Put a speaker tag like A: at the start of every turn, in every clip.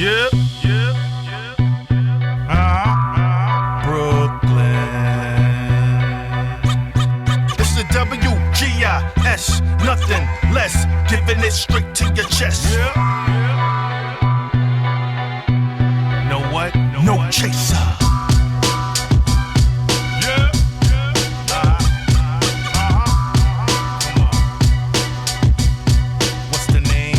A: Yeah, yeah, yeah. Brooklyn. It's the W.G.O.A.T, nothing less. Giving it straight to your chest. Yeah, yeah. Know what? No chaser. Yeah, yeah. What's the name?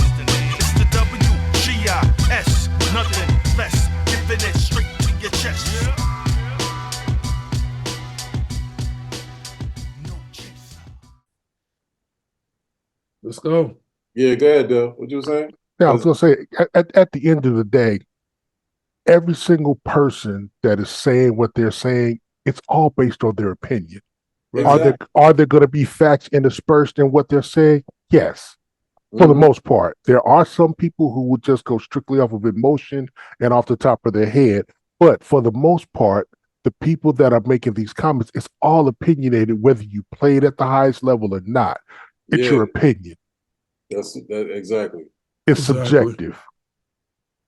A: It's the W.G.O.A.T, nothing less. Giving it straight to your chest. No chaser.
B: Let's go.
C: Yeah, go ahead, Dale. What you were saying?
D: Yeah, I was going to say, at the end of the day, every single person that is saying what they're saying, it's all based on their opinion.
C: Exactly.
D: Are there going to be facts interspersed in what they're saying? Yes, for the most part. There are some people who will just go strictly off of emotion and off the top of their head. But for the most part, the people that are making these comments, it's all opinionated, whether you played at the highest level or not. It's your opinion.
C: That's exactly.
D: It's
B: Exactly.
D: subjective.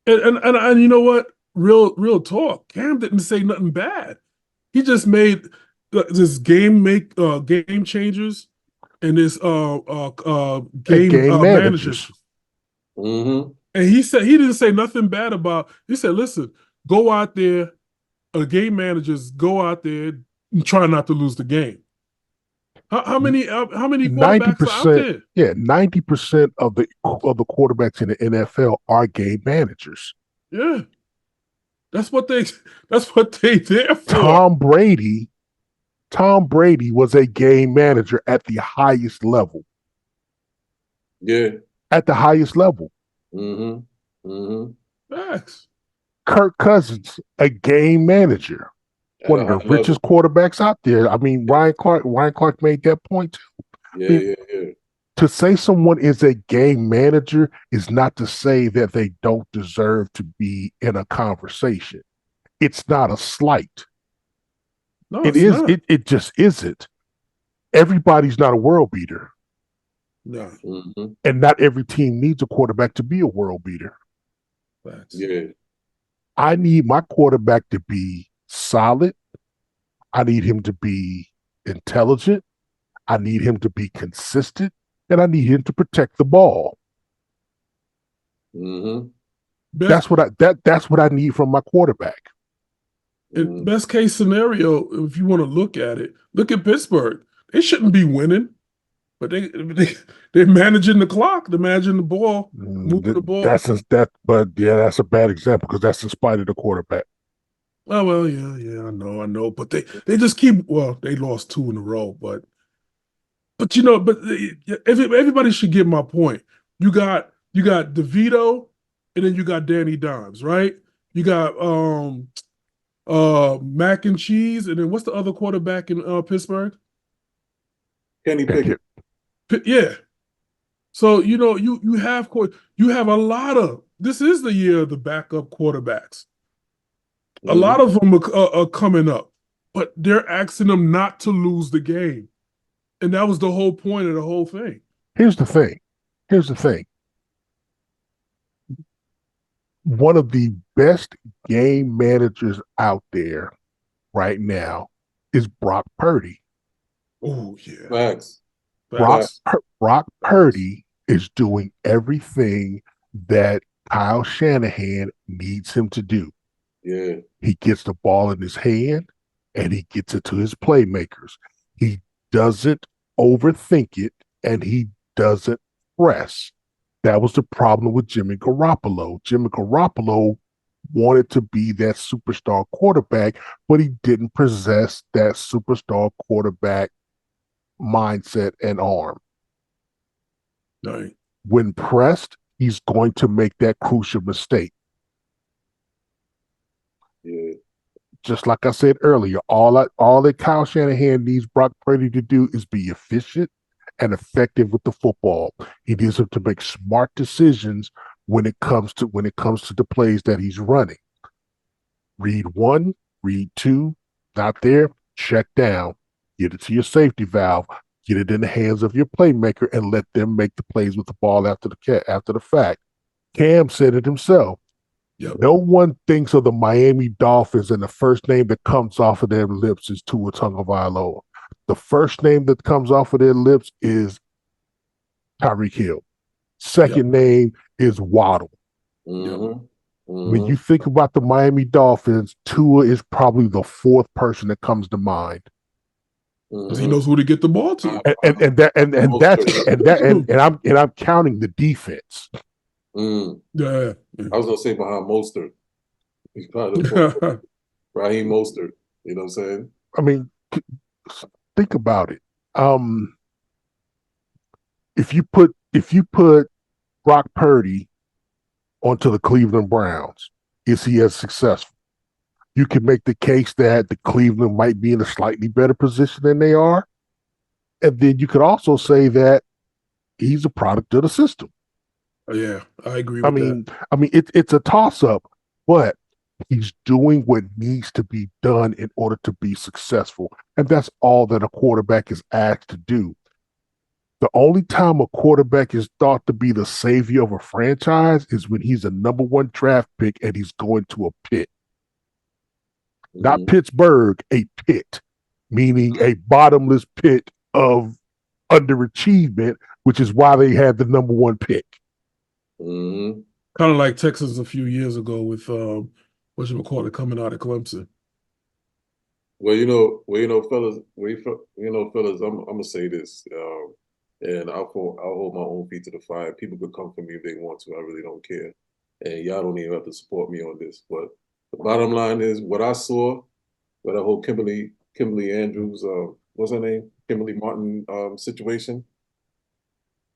B: And you know what? Real talk. Cam didn't say nothing bad. He just made this game changers and this game managers.
C: Mm-hmm.
B: And he said he didn't say nothing bad about. He said, "Listen, go out there, game managers, go out there and try not to lose the game." How many quarterbacks are out there?
D: Yeah, 90% of the quarterbacks in the NFL are game managers.
B: Yeah, that's what they there for.
D: Tom Brady was a game manager at the highest level.
C: Yeah,
D: at the highest level.
C: Mm-hmm. Mm-hmm.
B: Facts.
D: Kirk Cousins, a game manager. One of the richest quarterbacks out there. I mean, Ryan Clark made that point too.
C: Yeah.
D: To say someone is a game manager is not to say that they don't deserve to be in a conversation. It's not a slight.
B: No,
D: it is. It just isn't. Everybody's not a world beater.
B: No.
C: Mm-hmm.
D: And not every team needs a quarterback to be a world beater.
B: Facts.
C: Yeah.
D: I need my quarterback to be solid. I need him to be intelligent. I need him to be consistent. And I need him to protect the ball.
C: Mm-hmm.
D: That's what I need from my quarterback.
B: In best case scenario, if you want to look at it, look at Pittsburgh. They shouldn't be winning, but they're managing the clock. They're managing the ball, moving the ball.
D: That's a bad example because that's in spite of the quarterback.
B: Oh well, yeah, I know, but they just keep. Well, they lost 2 in a row, but everybody should get my point. You got DeVito, and then you got Danny Dimes, right? You got Mac and Cheese, and then what's the other quarterback in Pittsburgh?
C: Kenny Pickett.
B: Yeah. So you have a lot of. This is the year of the backup quarterbacks. A lot of them are coming up, but they're asking them not to lose the game, and that was the whole point of the whole thing.
D: Here's the thing. One of the best game managers out there right now is Brock Purdy.
B: Oh yeah,
C: Facts.
D: Brock Purdy is doing everything that Kyle Shanahan needs him to do.
C: Yeah.
D: He gets the ball in his hand and he gets it to his playmakers. He doesn't overthink it and he doesn't press. That was the problem with Jimmy Garoppolo. Jimmy Garoppolo wanted to be that superstar quarterback, but he didn't possess that superstar quarterback mindset and arm.
B: Right.
D: When pressed, he's going to make that crucial mistake.
C: Yeah.
D: Just like I said earlier, all that Kyle Shanahan needs Brock Purdy to do is be efficient and effective with the football. He needs him to make smart decisions when it comes to the plays that he's running. Read 1, read 2, not there, check down, get it to your safety valve, get it in the hands of your playmaker, and let them make the plays with the ball after the fact. Cam said it himself.
B: Yep.
D: No one thinks of the Miami Dolphins, and the first name that comes off of their lips is Tua Tagovailoa. The first name that comes off of their lips is Tyreek Hill. Second name is Waddle.
C: Mm-hmm.
D: When
C: Mm-hmm.
D: you think about the Miami Dolphins, Tua is probably the fourth person that comes to mind.
B: Because he knows who to get the ball to.
D: And I'm counting the defense.
B: Yeah.
C: I was gonna say behind Mostert. He's probably the fourth. Raheem Mostert. You know what I'm saying?
D: I mean, think about it. If you put Brock Purdy onto the Cleveland Browns, is he as successful? You can make the case that the Cleveland might be in a slightly better position than they are. And then you could also say that he's a product of the system.
B: Yeah, I agree with that.
D: I mean, it's a toss-up, but he's doing what needs to be done in order to be successful. And that's all that a quarterback is asked to do. The only time a quarterback is thought to be the savior of a franchise is when he's a number one draft pick and he's going to a pit. Not Pittsburgh, a pit, meaning a bottomless pit of underachievement, which is why they had the number one pick.
C: Mm-hmm.
B: Kind of like Texas a few years ago with whatchamacallit coming out of Clemson.
C: Well, fellas, I'm gonna say this, and I'll hold my own feet to the fire. People could come for me if they want to. I really don't care, and y'all don't even have to support me on this. But the bottom line is what I saw with that whole Kimberly Andrews, what's her name, Kimberly Martin situation.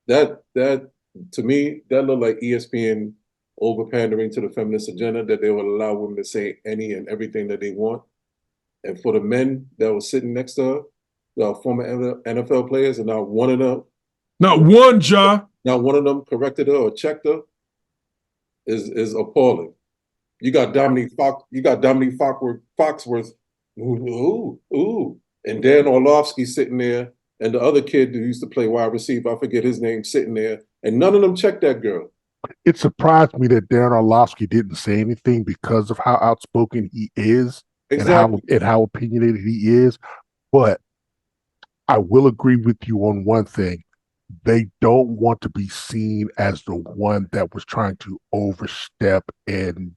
C: That to me that looked like ESPN over pandering to the feminist agenda that they will allow women to say any and everything that they want. And for the men that were sitting next to her, the former NFL players, and not one of them,
B: not one of them corrected her or checked her, is appalling. You got Dominique Foxworth, and Dan Orlovsky sitting there, and the other kid who used to play wide receiver, I forget his name, sitting there, and none of them checked that girl.
D: It surprised me that Darren Orlovsky didn't say anything because of how outspoken he is.
C: Exactly.
D: And how opinionated he is. But I will agree with you on one thing. They don't want to be seen as the one that was trying to overstep and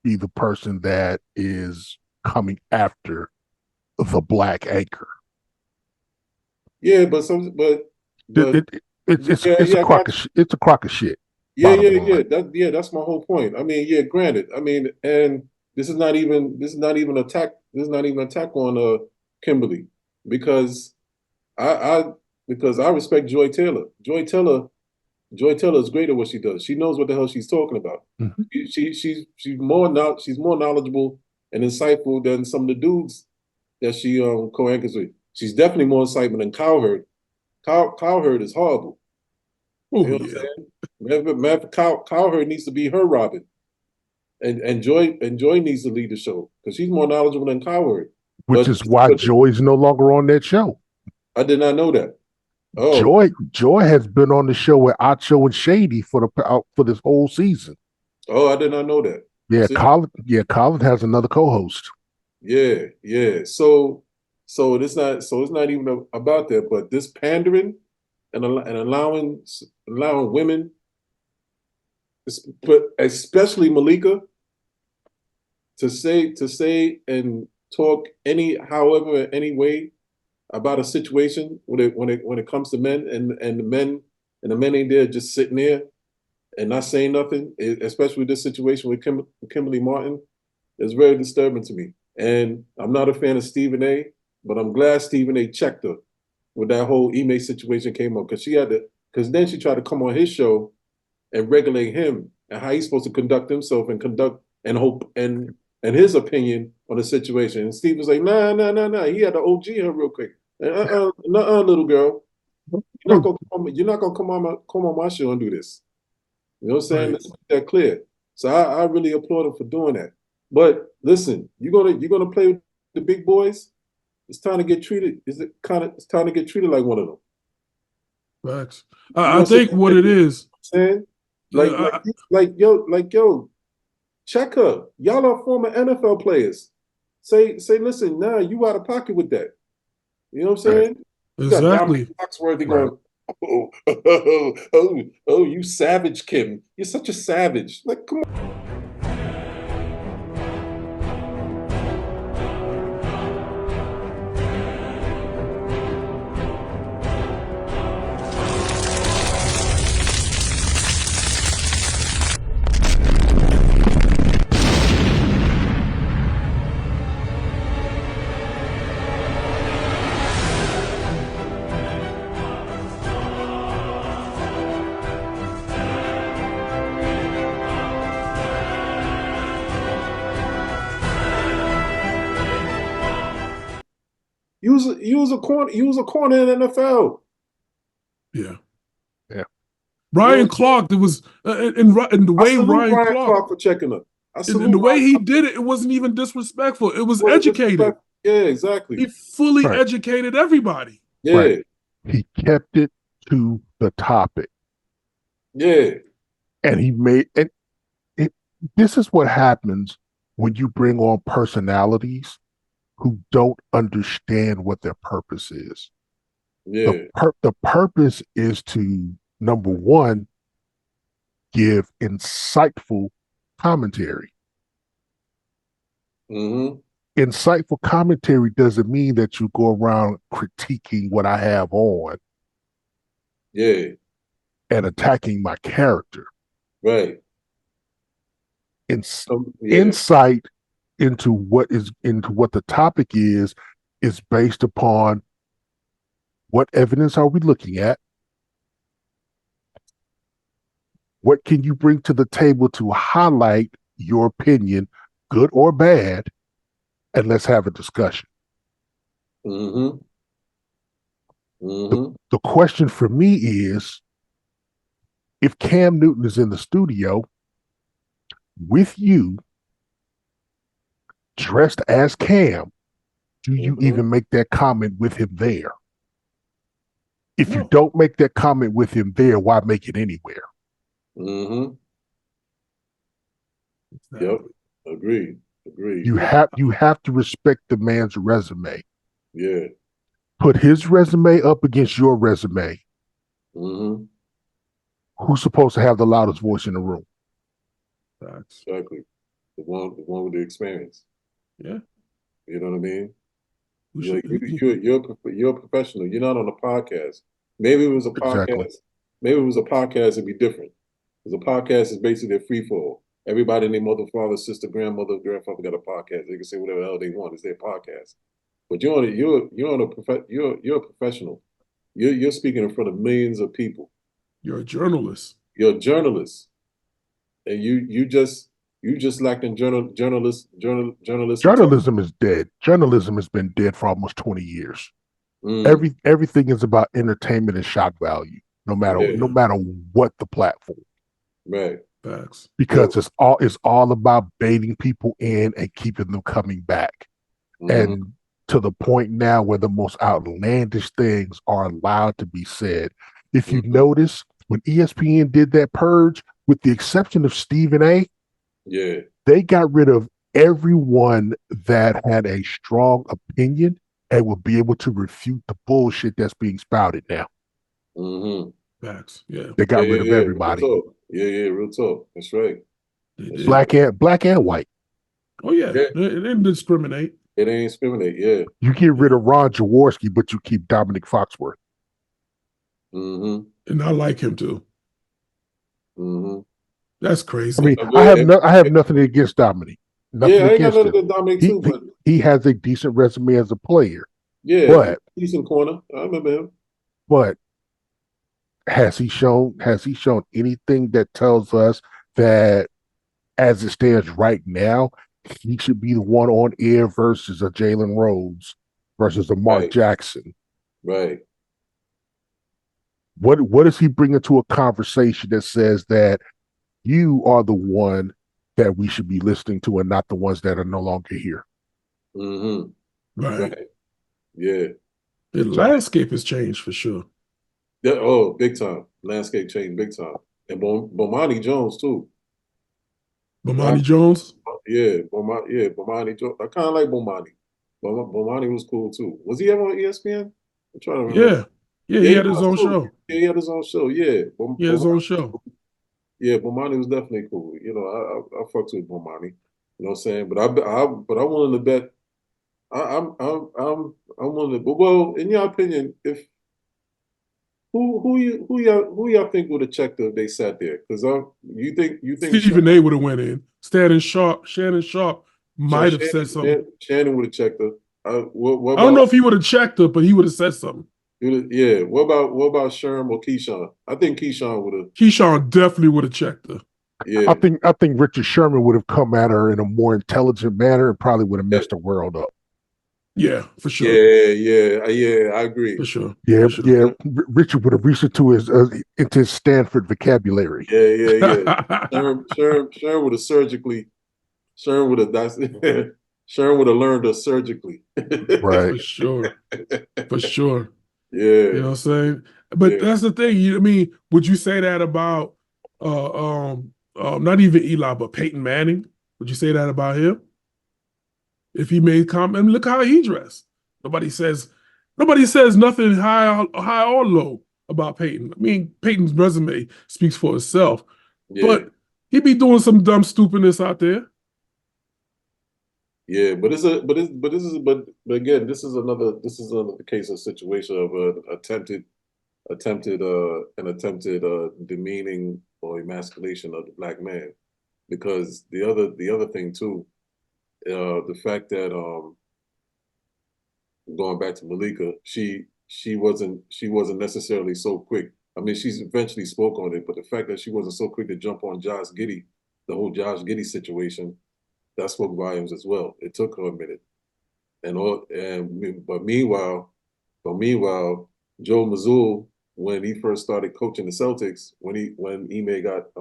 D: be the person that is coming after the black anchor.
C: Yeah, it's
D: a crock of shit.
C: That's my whole point. I mean, granted. I mean, and this is not even an attack on Kimberly, because I respect Joy Taylor. Joy Taylor is great at what she does. She knows what the hell she's talking about.
D: Mm-hmm.
C: She's more knowledgeable and insightful than some of the dudes that she co-anchors with. She's definitely more insightful than Cowherd. Cowherd is horrible.
B: Oh,
C: you know what I'm saying? Cowherd needs to be her Robin. And Joy needs to lead the show because she's more knowledgeable than Cowherd.
D: Which is why Joy's no longer on that show.
C: I did not know that. Oh,
D: Joy has been on the show with Acho and Shady for this whole season.
C: Oh, I did not know that.
D: Yeah, Colin has another co-host.
C: Yeah. So it's not even about that, but this pandering and allowing women, but especially Malika, to say and talk any way about a situation when it comes to men, and the men ain't there just sitting there and not saying nothing, especially with this situation with Kimberly Martin, is very disturbing to me. And I'm not a fan of Stephen A, but I'm glad Stephen A checked her when that whole Ime situation came up, because then she tried to come on his show and regulate him and how he's supposed to conduct himself and hope and his opinion on the situation. And Steve was like, nah. He had to OG her real quick. Little girl. You're not gonna come on my show and do this. You know what I'm saying? Let's make that clear. So I really applaud him for doing that. But listen, you're gonna play with the big boys. It's time to get treated. It's time to get treated like one of them.
B: Facts. I think what it is.
C: Saying? Like yo, Check her. Y'all are former NFL players. Say, listen, nah, you out of pocket with that. You know what I'm saying? You got Dominic
B: Exactly.
C: Foxworthy
D: Right.
C: going, oh, you savage, Kim. You're such a savage. Like, come on. You was a corner in the NFL.
B: Yeah.
D: Yeah.
B: Ryan Clark, there was and the
C: I
B: way
C: salute
B: Ryan
C: Ryan
B: Clark,
C: Clark for checking her. I
B: and
C: salute
B: the way
C: Ryan
B: he
C: Clark.
B: did it, it wasn't even disrespectful. It was
C: Wasn't
B: educated.
C: disrespectful. Yeah, exactly.
B: He fully
D: Right.
B: educated everybody.
C: Yeah,
D: Right. He kept it to the topic,
C: yeah,
D: and he made and this is what happens when you bring on personalities who don't understand what their purpose is.
C: yeah.
D: The purpose is to, number one, give insightful commentary.
C: Mm-hmm.
D: Insightful commentary doesn't mean that you go around critiquing what I have on
C: Yeah,
D: and attacking my character.
C: right. Yeah,
D: Insight into what the topic is based upon what evidence are we looking at? What can you bring to the table to highlight your opinion, good or bad? And let's have a discussion.
C: mm-hmm. Mm-hmm.
D: The question for me is, if Cam Newton is in the studio with you, dressed as Cam, do you
C: Mm-hmm.
D: even make that comment with him there? If you
B: No.
D: don't make that comment with him there, why make it anywhere?
C: Mm-hmm.
B: Exactly.
C: Yep. Agreed.
D: You have to respect the man's resume.
C: Yeah.
D: Put his resume up against your resume.
C: Mm-hmm.
D: Who's supposed to have the loudest voice in the room?
B: Facts.
C: Exactly. The one with the experience.
B: Yeah.
C: You know what I mean?
B: We
C: You're,
B: should,
C: you're a professional. You're not on a podcast. Maybe it was a
D: Exactly.
C: podcast. Maybe it was a podcast, it'd be different. Because a podcast is basically a free for all. Everybody and their mother, father, sister, grandmother, grandfather got a podcast. They can say whatever the hell they want. It's their podcast. But you're a professional. You're speaking in front of millions of people.
B: you're a journalist.
C: You're a journalist, and you just lacked in journalistic talent.
D: Journalism is dead. Journalism has been dead for almost 20 years.
C: Mm,
D: Everything is about entertainment and shock value, no
C: yeah,
D: matter what the platform.
C: right.
B: Facts.
D: Because it's all about baiting people in and keeping them coming back.
C: Mm-hmm.
D: And to the point now where the most outlandish things are allowed to be said. If you
C: Mm-hmm.
D: notice, when ESPN did that purge, with the exception of Stephen A.,
C: Yeah.
D: they got rid of everyone that had a strong opinion and would be able to refute the bullshit that's being spouted now.
C: Mm-hmm.
B: Facts. Yeah.
D: They got rid of
C: Real
D: everybody,
C: talk. Yeah, real talk. That's right.
B: They
C: That's
B: did.
C: right.
D: black and white.
B: Oh yeah.
C: Yeah.
B: They didn't discriminate.
C: It ain't discriminate. Yeah.
D: You get rid of Ron Jaworski, but you keep Dominic Foxworth.
C: Mm-hmm.
B: And I like him too.
C: Mm-hmm.
B: That's
D: I
B: crazy.
D: mean, I have nothing against Dominic. Nothing
C: Yeah, I ain't got
D: against
C: nothing
D: him.
C: against Dominic too, but
D: He has a decent resume as a player,
C: yeah,
D: but
C: decent corner. I remember him.
D: but has he shown anything that tells us that, as it stands right now, he should be the one on air versus a Jalen Rhodes versus a Mark
C: Right.
D: Jackson?
C: Right.
D: What is he bringing to a conversation that says that you are the one that we should be listening to and not the ones that are no longer here?
C: Mm-hmm.
B: Right.
C: Right. Yeah.
B: The landscape has changed for sure.
C: Oh, big time. Landscape changed big time. And Bomani Jones too.
B: Bomani Jones.
C: Yeah, Bomani. I kind of like Bomani. Bomani was cool too. Was he ever on ESPN? I'm trying to remember.
B: Yeah, yeah,
C: Yeah,
B: he
C: he
B: had his
C: was
B: own
C: cool.
B: show.
C: Yeah, he had his own show. Yeah,
B: He had his own show.
C: yeah, Bomani was definitely cool. You know, I fucked with Bomani. You know what I'm saying? But I'm willing to bet. I'm willing to. Well, in your opinion, if who y'all think would have checked if they sat there? Because you think
B: Stephen A would have went in. Shannon Sharp might have said something.
C: Shannon would have checked her. What
B: I don't
C: about
B: know if he would have checked her, but he would have said something.
C: yeah? What about Sherm or Keyshawn? I think Keyshawn would have.
B: Keyshawn definitely would have checked her.
C: Yeah,
D: I think Richard Sherman would have come at her in a more intelligent manner and probably would have messed the world up.
B: Yeah, for sure.
C: yeah. I agree.
B: For sure.
D: Yeah,
B: For sure.
D: yeah. Richard would have reached into his Stanford vocabulary.
C: Yeah. Sherm would have surgically. Sherm would have. Sherm would have learned her surgically.
D: Right.
B: For sure. For sure.
C: Yeah.
B: You know what I'm saying? But
C: Yeah.
B: that's the thing. I mean, would you say that about not even Eli, but Peyton Manning? Would you say that about him? If he made comment, look how he dressed. Nobody says nothing high or low about Peyton. I mean, Peyton's resume speaks for itself.
C: Yeah.
B: But he be doing some dumb stupidness out there.
C: Yeah, but again, this is another case of situation of an attempted demeaning or emasculation of the black man. Because the other thing too, the fact that going back to Malika, she wasn't necessarily so quick. I mean, she's eventually spoke on it, but the fact that she wasn't so quick to jump on Josh Giddey, the whole Josh Giddey situation, that spoke volumes as well. It took her a minute, but meanwhile, Joe Mazzulla, when he first started coaching the Celtics, when Ime got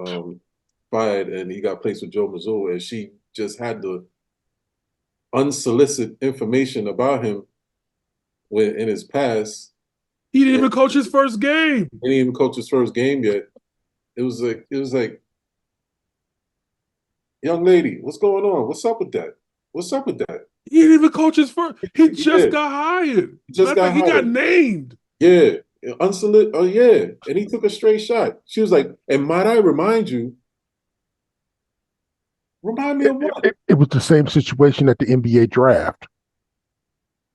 C: fired and he got placed with Joe Mazzulla, and she just had the unsolicited information about him in his past.
B: He didn't even coach his first game.
C: He didn't even coach his first game yet. It was like, young lady, what's going on? What's up with that? What's up with that?
B: He didn't even coach his first. He just got hired.
C: He
B: got named.
C: Yeah, unsolicited. Oh yeah, and he took a straight shot. She was like, "And might I remind you? Remind me of what?"
D: It was the same situation at the NBA draft.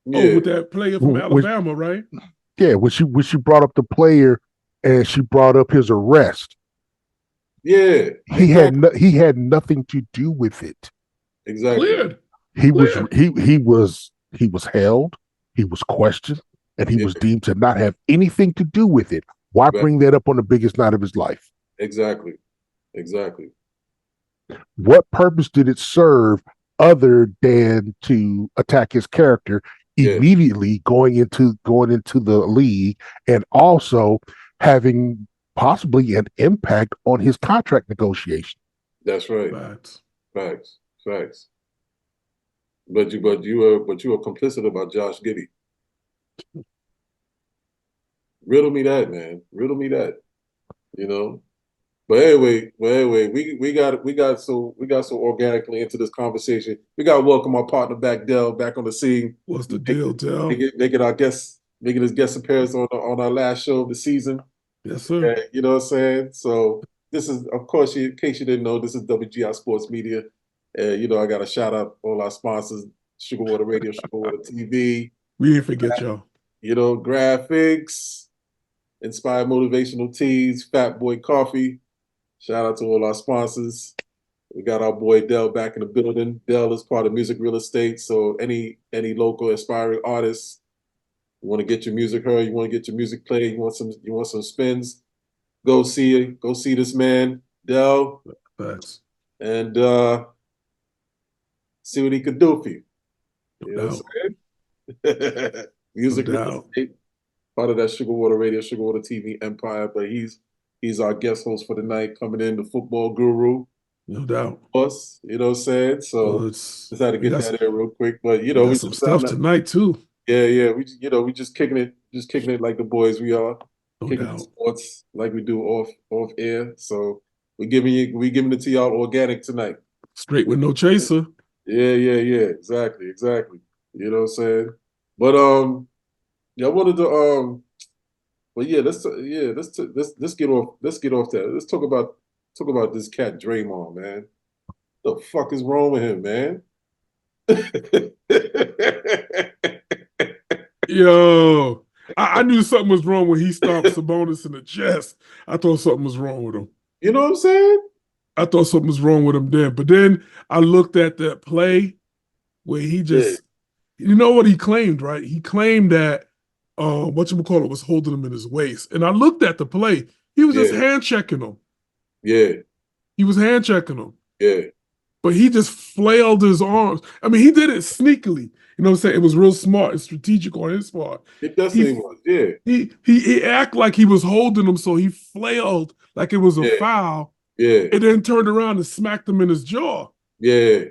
C: Yeah.
B: Oh, with that player from Alabama, right?
D: Yeah, when she brought up the player and she brought up his arrest.
C: Yeah,
D: he had nothing to do with it.
C: Exactly.
B: Cleared.
D: He was held, he was questioned, and he was deemed to not have anything to do with it. Why bring that up on the biggest night of his life?
C: Exactly.
D: What purpose did it serve other than to attack his character immediately going into the league and also having possibly an impact on his contract negotiation?
C: That's right. Facts. But you were complicit about Josh Giddey. Riddle me that, man. Riddle me that. You know. But anyway, we got so organically into this conversation. We got to welcome our partner back, Dell, back on the scene.
B: What's the deal, Dell?
C: Making his guest appearance on our last show of the season.
B: Yes, sir.
C: You know what I'm saying? So this is, of course, in case you didn't know, this is WGI Sports Media. You know, I got to shout out all our sponsors: Sugar Water Radio, Sugar Water TV.
B: We didn't forget y'all.
C: You know, graphics, Inspired Motivational Teas, Fat Boy Coffee. Shout out to all our sponsors. We got our boy Dell back in the building. Dell is part of Music Real Estate. So any local aspiring artists, you want to get your music heard, you want to get your music played, you want some spins, go see this man, Dell.
B: Thanks.
C: And see what he could do for you. You know what I'm saying? Music Real Estate, part of that Sugar Water Radio, Sugar Water TV empire, but he's our guest host for the night, coming in, the football guru.
B: No doubt.
C: Us, you know what I'm saying? So just had to get that in real quick. But you know,
B: we some stuff tonight too.
C: Yeah. We just kicking it like the boys we are.
B: No
C: kicking
B: doubt.
C: Sports like we do off air. So we giving it to y'all organic tonight.
B: Straight with no chaser.
C: Yeah. Exactly. You know what I'm saying? But yeah, I wanted to but yeah, let's get off that. Let's talk about this cat Draymond, man. The fuck is wrong with him, man?
B: Yo, I knew something was wrong when he stomped Sabonis in the chest. I thought something was wrong with him.
C: You know what I'm saying?
B: I thought something was wrong with him then. But then I looked at that play where he just, you know what he claimed, right? He claimed that whatchamacallit was holding him in his waist. And I looked at the play. He was just hand checking him.
C: Yeah.
B: He was hand checking him.
C: Yeah.
B: But he just flailed his arms. I mean, he did it sneakily. You know what I'm saying? It was real smart and strategic on his part.
C: It definitely was. Yeah.
B: He acted like he was holding him, so he flailed like it was a foul.
C: Yeah.
B: And then turned around and smacked him in his jaw.
C: Yeah.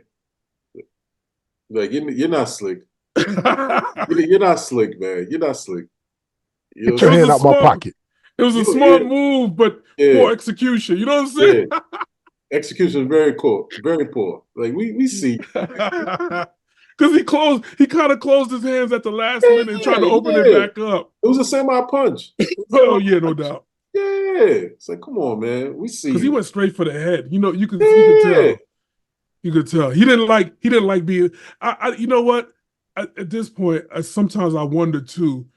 C: Like you're not slick. You're not slick, man. You're not slick. You
D: Get your hand out my pocket.
B: It was a smart move, but poor execution. You know what I'm saying?
C: Yeah. Execution very poor. Very poor. Like we see.
B: Because he kind of closed his hands at the last minute and tried to open it back up.
C: It was a semi-punch.
B: Oh, yeah, no doubt.
C: Yeah. It's like, come on, man. We see.
B: Because he went straight for the head. You know, you could tell. You could tell. He didn't like being you know what? At this point, sometimes I wonder too,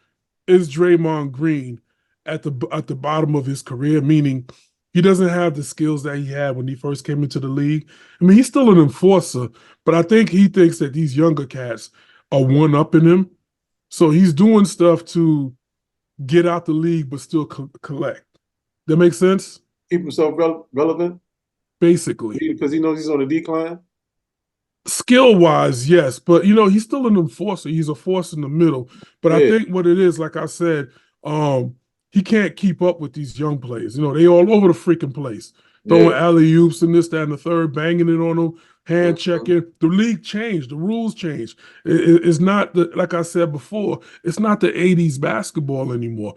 B: is Draymond Green at the bottom of his career, meaning he doesn't have the skills that he had when he first came into the league. I mean, he's still an enforcer, but I think he thinks that these younger cats are one-upping him. So he's doing stuff to get out the league but still collect. That makes sense?
C: Keep himself relevant?
B: Basically.
C: Because he knows he's on a decline?
B: Skill-wise, yes, but you know, he's still an enforcer. He's a force in the middle. But I think what it is, like I said, he can't keep up with these young players. You know, they all over the freaking place. Throwing alley-oops and this, that, and the third, banging it on them, hand checking. The league changed. The rules changed. It's not, like I said before, it's not the 80s basketball anymore.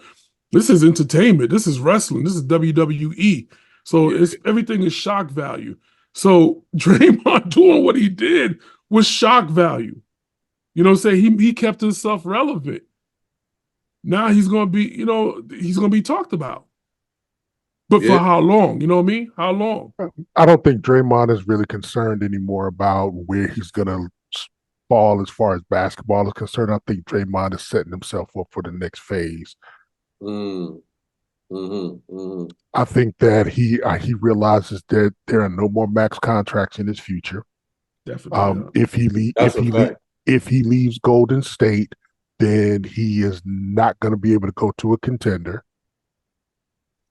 B: This is entertainment. This is wrestling. This is WWE. So everything is shock value. So Draymond doing what he did was shock value. You know what I'm saying? He kept himself relevant. Now he's going to be, you know, he's going to be talked about. But for how long? You know what I mean? How long?
D: I don't think Draymond is really concerned anymore about where he's going to fall as far as basketball is concerned. I think Draymond is setting himself up for the next phase. I think that he realizes that there are no more max contracts in his future.
B: Definitely.
D: If he leaves Golden State, then he is not going to be able to go to a contender.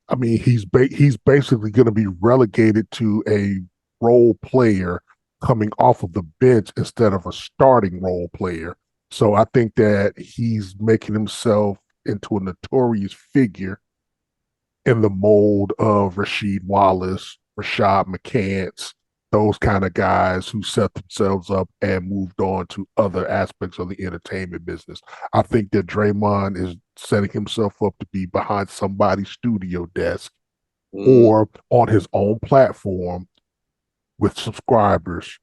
D: I mean, he's basically going to be relegated to a role player coming off of the bench instead of a starting role player. So I think that he's making himself into a notorious figure in the mold of Rasheed Wallace, Rashad McCants, those kind of guys who set themselves up and moved on to other aspects of the entertainment business. I think that Draymond is setting himself up to be behind somebody's studio desk or on his own platform with subscribers.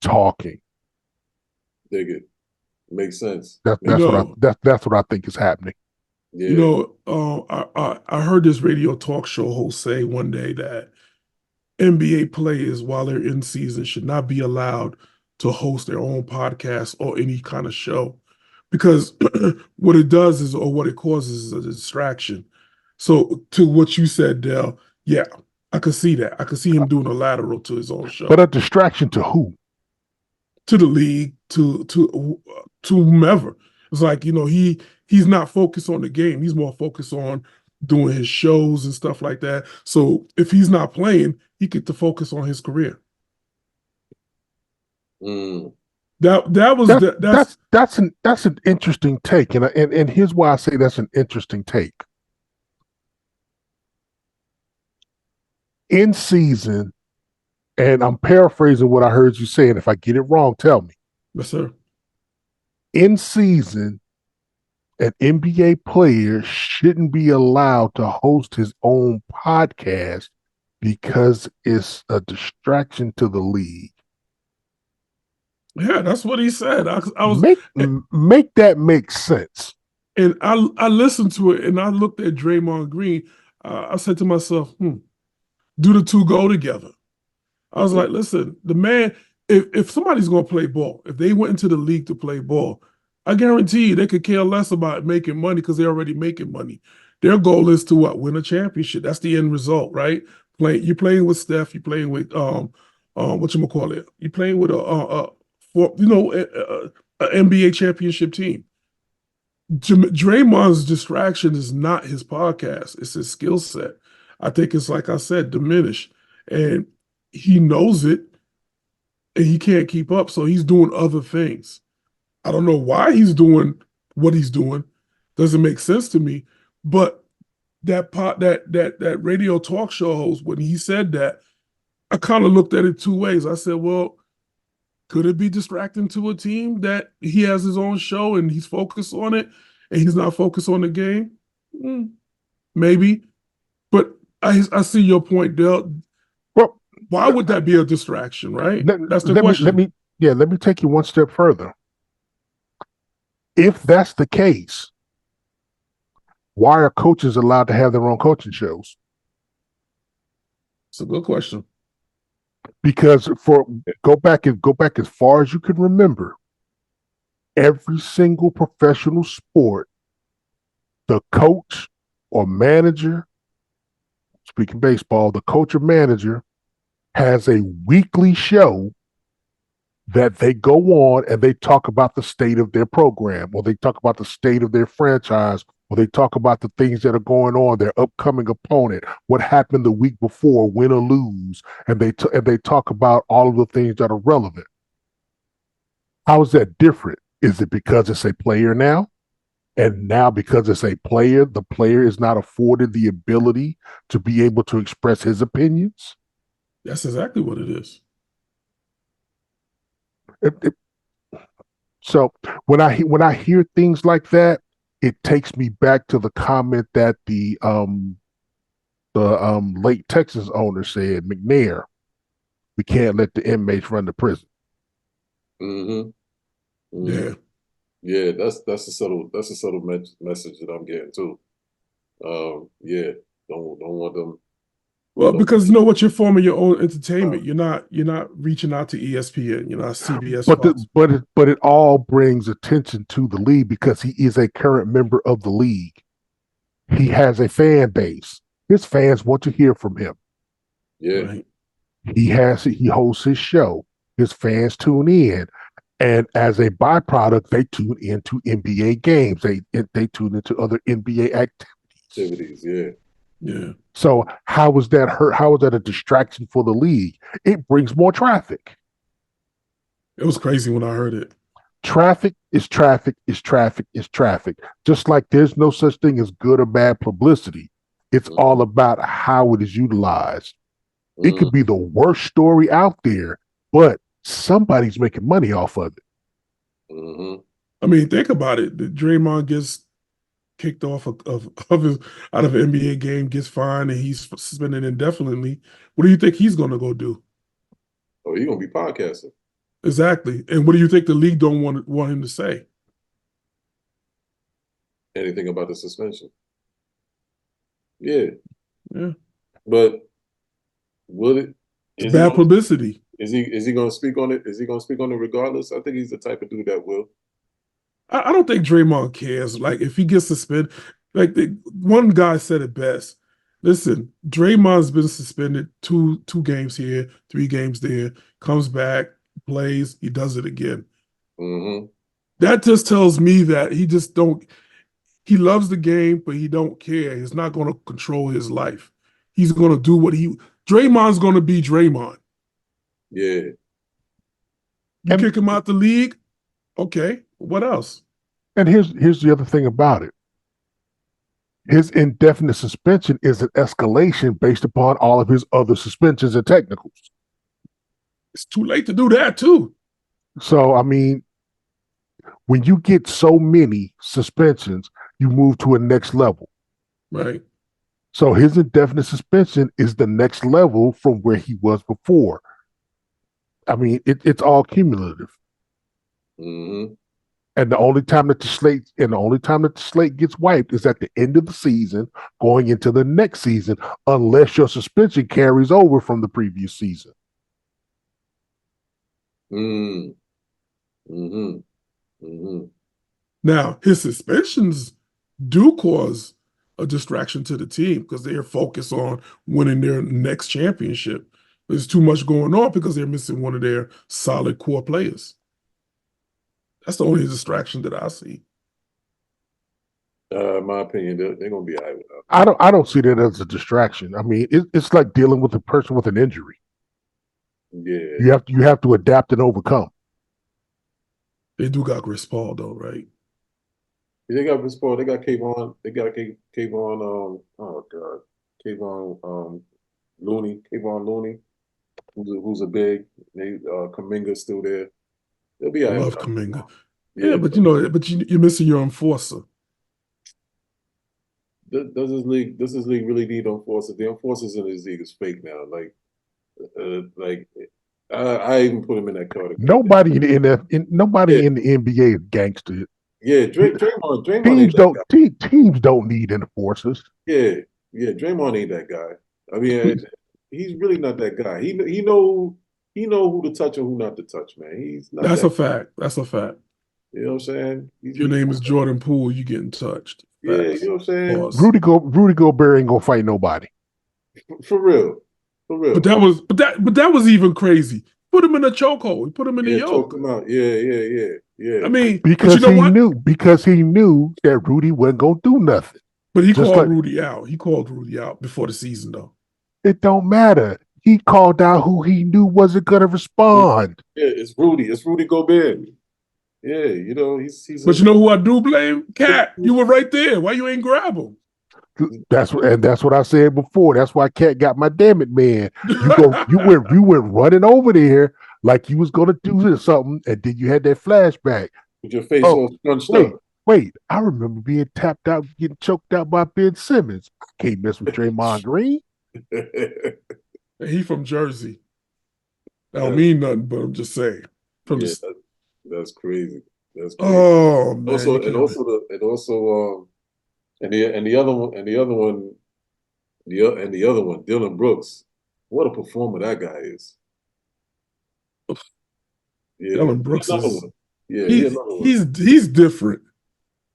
D: Talking.
C: Dig it. Makes sense.
D: That's what I think is happening.
B: You know, I heard this radio talk show host say one day that NBA players, while they're in season, should not be allowed to host their own podcast or any kind of show, because what it does is, or what it causes, is a distraction. So to what you said, Del, yeah, I could see that. I could see him doing a lateral to his own show.
D: But a distraction to who?
B: To the league, to whomever. It's like, you know, he's not focused on the game. He's more focused on doing his shows and stuff like that. So if he's not playing, he get to focus on his career. That's
D: an interesting take, and here's why I say that's an interesting take. In season, and I'm paraphrasing what I heard you say, and if I get it wrong, tell me.
B: Yes, sir.
D: In season, an NBA player shouldn't be allowed to host his own podcast Because it's a distraction to the league.
B: Yeah, that's what he said. I was
D: Make that make sense.
B: and I listened to it and I looked at Draymond Green. I said to myself, do the two go together? I was like, listen, the man, if somebody's going to play ball, if they went into the league to play ball, I guarantee you they could care less about making money because they're already making money. Their goal is to what? Win a championship. That's the end result, right? You're playing with Steph. You're playing with whatchamacallit. You're playing with a NBA championship team. Draymond's distraction is not his podcast; it's his skill set. I think it's like I said, diminished, and he knows it, and he can't keep up. So he's doing other things. I don't know why he's doing what he's doing. Doesn't make sense to me. But that radio talk show host, when he said that, I kind of looked at it two ways. I said, well, could it be distracting to a team that he has his own show and he's focused on it and he's not focused on the game? Maybe. But I see your point, Dale.
D: Well,
B: why would that be a distraction, right? That's the question.
D: Let me take you one step further. If that's the case, why are coaches allowed to have their own coaching shows?
B: It's a good question.
D: Because go back as far as you can remember, every single professional sport, the coach or manager, speaking baseball, the coach or manager has a weekly show that they go on and they talk about the state of their program, or they talk about the state of their franchise, or they talk about the things that are going on, their upcoming opponent, what happened the week before, win or lose, and they talk about all of the things that are relevant. How is that different? Is it because it's a player now? And now because it's a player, the player is not afforded the ability to be able to express his opinions?
B: That's exactly what it is.
D: So when I hear things like that, it takes me back to the comment that the late Texas owner said, McNair, we can't let the inmates run the prison.
B: Yeah.
C: Yeah, that's a subtle message that I'm getting too. Yeah, don't want them.
D: Well,
B: because you know what, you're forming your own entertainment. You're not reaching out to ESPN. You're not CBS.
D: But it all brings attention to the league because he is a current member of the league. He has a fan base. His fans want to hear from him.
C: Yeah,
B: right.
D: He hosts his show. His fans tune in. And as a byproduct, they tune into NBA games. They tune into other NBA activities.
C: Yeah.
D: So how was that hurt? How was that a distraction for the league? It brings more traffic.
B: It was crazy when I heard it.
D: Traffic is traffic is traffic is traffic. Just like there's no such thing as good or bad publicity. It's all about how it is utilized. It could be the worst story out there, but somebody's making money off of it.
B: I mean, think about it. Draymond gets kicked off out of an NBA game, gets fined, and he's suspended indefinitely. What do you think he's going to go do?
C: Oh, he's going to be podcasting.
B: Exactly. And what do you think the league don't want him to say?
C: Anything about the suspension? Yeah.
B: Yeah.
C: But will it?
B: It's bad publicity.
C: Is he going to speak on it? Is he going to speak on it regardless? I think he's the type of dude that will.
B: I don't think Draymond cares. Like, if he gets suspended, one guy said it best. Listen, Draymond's been suspended two games here, 3 games there, comes back, plays, he does it again. That just tells me that he loves the game, but he don't care. He's not going to control his life. He's going to do Draymond's going to be Draymond.
C: Yeah.
B: You kick him out the league? Okay. What else?
D: And here's the other thing about it. His indefinite suspension is an escalation based upon all of his other suspensions and technicals.
B: It's too late to do that too.
D: So, I mean, when you get so many suspensions, you move to a next level.
B: Right.
D: So his indefinite suspension is the next level from where he was before. I mean, it's all cumulative.
C: Mm-hmm.
D: And the only time that the slate gets wiped is at the end of the season, going into the next season, unless your suspension carries over from the previous season.
C: Mm-hmm. Mm-hmm. Mm-hmm.
B: Now, his suspensions do cause a distraction to the team because they're focused on winning their next championship. There's too much going on because they're missing one of their solid core players. That's the only distraction that I see.
C: In my opinion, they're gonna be all right with that.
D: I don't see that as a distraction. I mean, it's like dealing with a person with an injury.
C: Yeah.
D: You have to adapt and overcome.
B: They do got Chris Paul though, right?
C: They got Chris Paul. They got Kayvon. They got Kayvon. Oh God, Kayvon Looney. Kayvon Looney, who's a big. They Kuminga's still there. They'll be
B: I
C: all right.
B: love Kuminga.
C: Yeah,
B: Yeah, but you're missing your enforcer.
C: does this league really need enforcers? The enforcers in this league is fake now. Like I even put him in that category.
D: Nobody
C: Yeah,
D: in the NBA is gangster.
C: yeah. Draymond ain't that guy.
D: Teams don't need enforcers.
C: Yeah, yeah. Draymond ain't that guy. I mean, he's really not that guy. He know who to touch and who not to touch, man. He's not
B: That's
C: that.
B: a fact. That's a fact.
C: You know what I'm saying?
B: Your name is Jordan Poole. You getting touched.
C: Yeah,
B: Facts.
C: you know what I'm saying?
B: Pause.
D: Rudy Gobert ain't gonna fight nobody.
C: For real. For real.
B: But that was even crazy. Put him in a chokehold. Put him in the
C: Yeah,
B: yoke.
C: choke him out. Yeah.
B: I mean,
D: Because
B: but you know
D: because he knew that Rudy wasn't gonna do nothing.
B: But he
D: Just
B: called
D: like-
B: Rudy out. He called Rudy out before the season, though.
D: It don't matter. He called out who he knew wasn't gonna respond.
C: Yeah, it's Rudy. It's Rudy Gobert. Yeah, you know, he's
B: But you know who I do blame? Cat. You were right there. Why you ain't grab him?
D: That's what I said before. That's why Cat got my damn it, man. You went running over there like you was gonna do something, and then you had that flashback.
C: with your face all scrunched up.
D: Wait, I remember being tapped out, getting choked out by Ben Simmons. I can't mess with Draymond Green.
B: He from Jersey. That don't mean nothing, but I'm just saying.
C: That's crazy. That's crazy.
B: Oh man.
C: The other one, Dylan Brooks. What a performer that guy is. Yeah,
B: Dylan Brooks is he's different.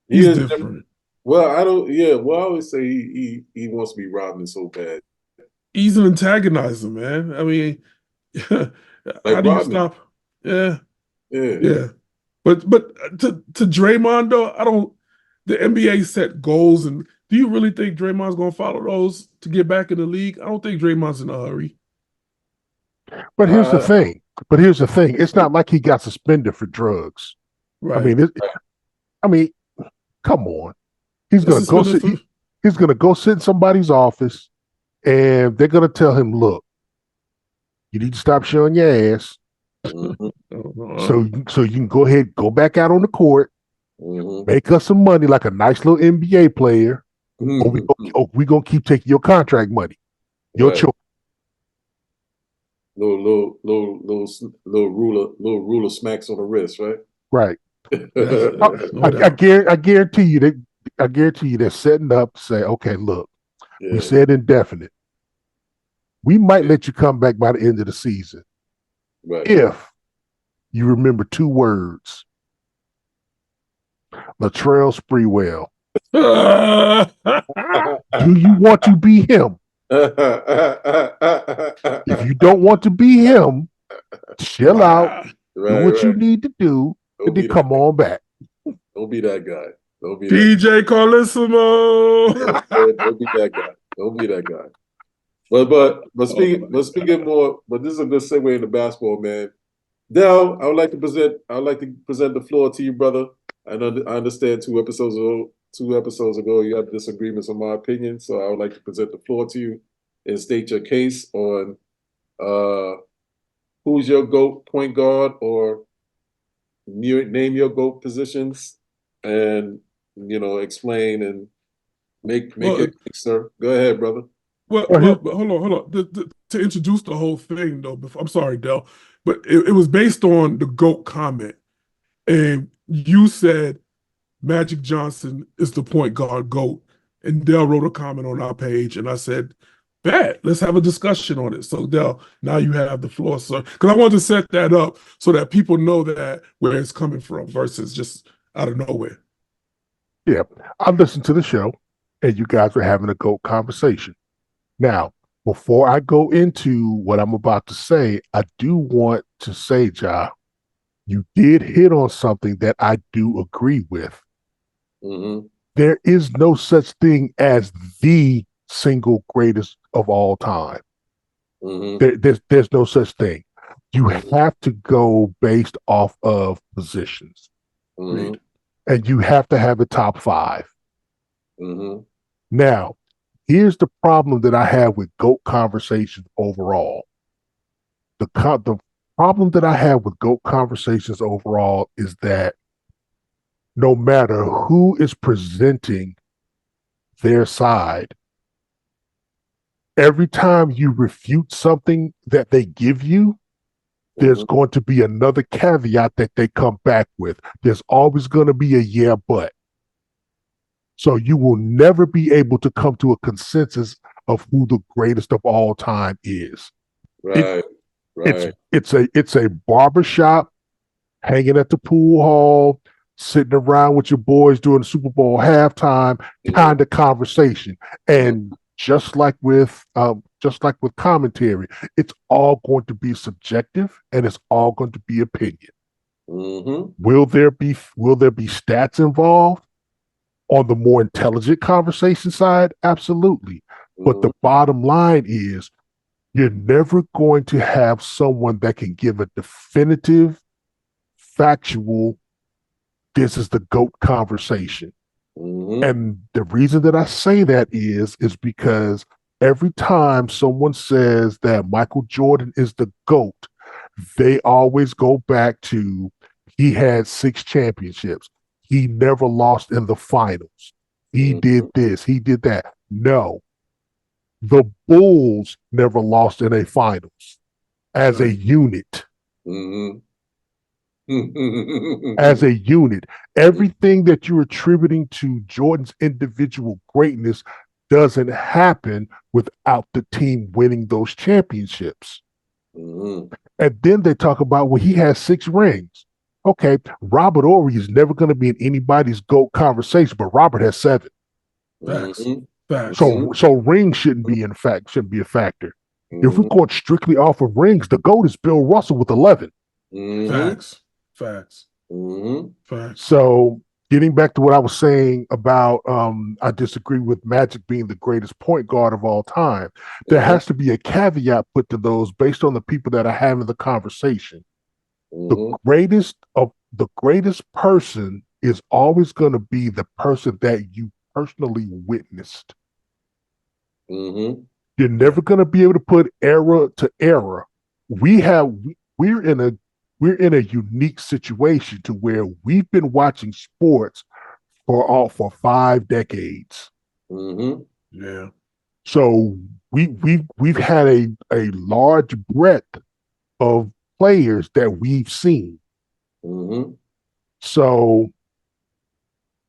B: He's different.
C: Well, I don't. Yeah, well, I always say he wants to be Rodman so bad.
B: He's an antagonizer, man. I mean, how do you stop? Yeah. But to Draymond though, I don't. The NBA set goals, and do you really think Draymond's gonna follow those to get back in the league? I don't think Draymond's in a hurry.
D: But here's the thing. It's not like he got suspended for drugs.
B: Right.
D: I mean, come on. He's gonna go sit. He's gonna go sit in somebody's office, and they're gonna tell him, "Look, you need to stop showing your ass." So you can go ahead, go back out on the court, make us some money like a nice little NBA player, or we gonna keep taking your contract money. Your choice.
C: Little ruler smacks on the wrist, right?
D: Right. I guarantee you they're setting up to say, okay, look, we said indefinite. We might let you come back by the end of the season.
C: Right.
D: If you remember two words. Latrell Sprewell. Do you want to be him? If you don't want to be him, chill out, do what you need to do, and then come on back.
C: Don't be that guy. Don't be
B: DJ Carlissimo.
C: Don't be that guy. But speaking more, but this is a good segue into basketball, man. Dell, I would like to present the floor to you, brother. I understand two episodes ago you had disagreements on my opinion, so I would like to present the floor to you and state your case on who's your GOAT point guard, or name your GOAT positions, and explain and Make
B: Well,
C: it quick, sir. Go ahead, brother.
B: but hold on. To introduce the whole thing, though, I'm sorry, Del, but it was based on the GOAT comment. And you said Magic Johnson is the point guard GOAT. And Dell wrote a comment on our page, and I said, "Bet, let's have a discussion on it." So, Dell, now you have the floor, sir. Because I wanted to set that up so that people know that where it's coming from versus just out of nowhere.
D: Yeah, I listened to the show, and you guys were having a GOAT conversation. Now, before I go into what I'm about to say, I do want to say, Ja, you did hit on something that I do agree with.
C: Mm-hmm.
D: There is no such thing as the single greatest of all time.
C: Mm-hmm.
D: There's no such thing. You have to go based off of positions,
C: Mm-hmm.
D: and you have to have a top five.
C: Mm-hmm.
D: Now, here's the problem that I have with GOAT conversations overall. The problem that I have with GOAT conversations overall is that no matter who is presenting their side, every time you refute something that they give you, there's going to be another caveat that they come back with. There's always going to be a yeah, but. So you will never be able to come to a consensus of who the greatest of all time is.
C: Right.
D: It's a barbershop, hanging at the pool hall, sitting around with your boys during the Super Bowl halftime kind of conversation. And just like with commentary, it's all going to be subjective and it's all going to be opinion.
C: Mm-hmm.
D: Will there be stats involved? On the more intelligent conversation side, absolutely. But the bottom line is you're never going to have someone that can give a definitive, factual, this is the GOAT conversation. And the reason that I say that is because every time someone says that Michael Jordan is the GOAT, they always go back to he had 6 championships. He never lost in the finals. He did this, he did that. No, the Bulls never lost in a finals as a unit. As a unit, everything that you're attributing to Jordan's individual greatness doesn't happen without the team winning those championships. And then they talk about, well, he has 6 rings. Okay, Robert Ory is never going to be in anybody's GOAT conversation, but Robert has 7.
B: Facts.
D: So rings shouldn't be a factor. If we're going strictly off of rings, the GOAT is Bill Russell with 11.
B: Facts.
D: So getting back to what I was saying about I disagree with Magic being the greatest point guard of all time. There has to be a caveat put to those based on the people that are having the conversation. The greatest person is always going to be the person that you personally witnessed. You're never going to be able to put era to era. We're in a unique situation to where we've been watching sports for 5 decades.
B: Yeah.
D: So we've had a large breadth of players that we've seen. So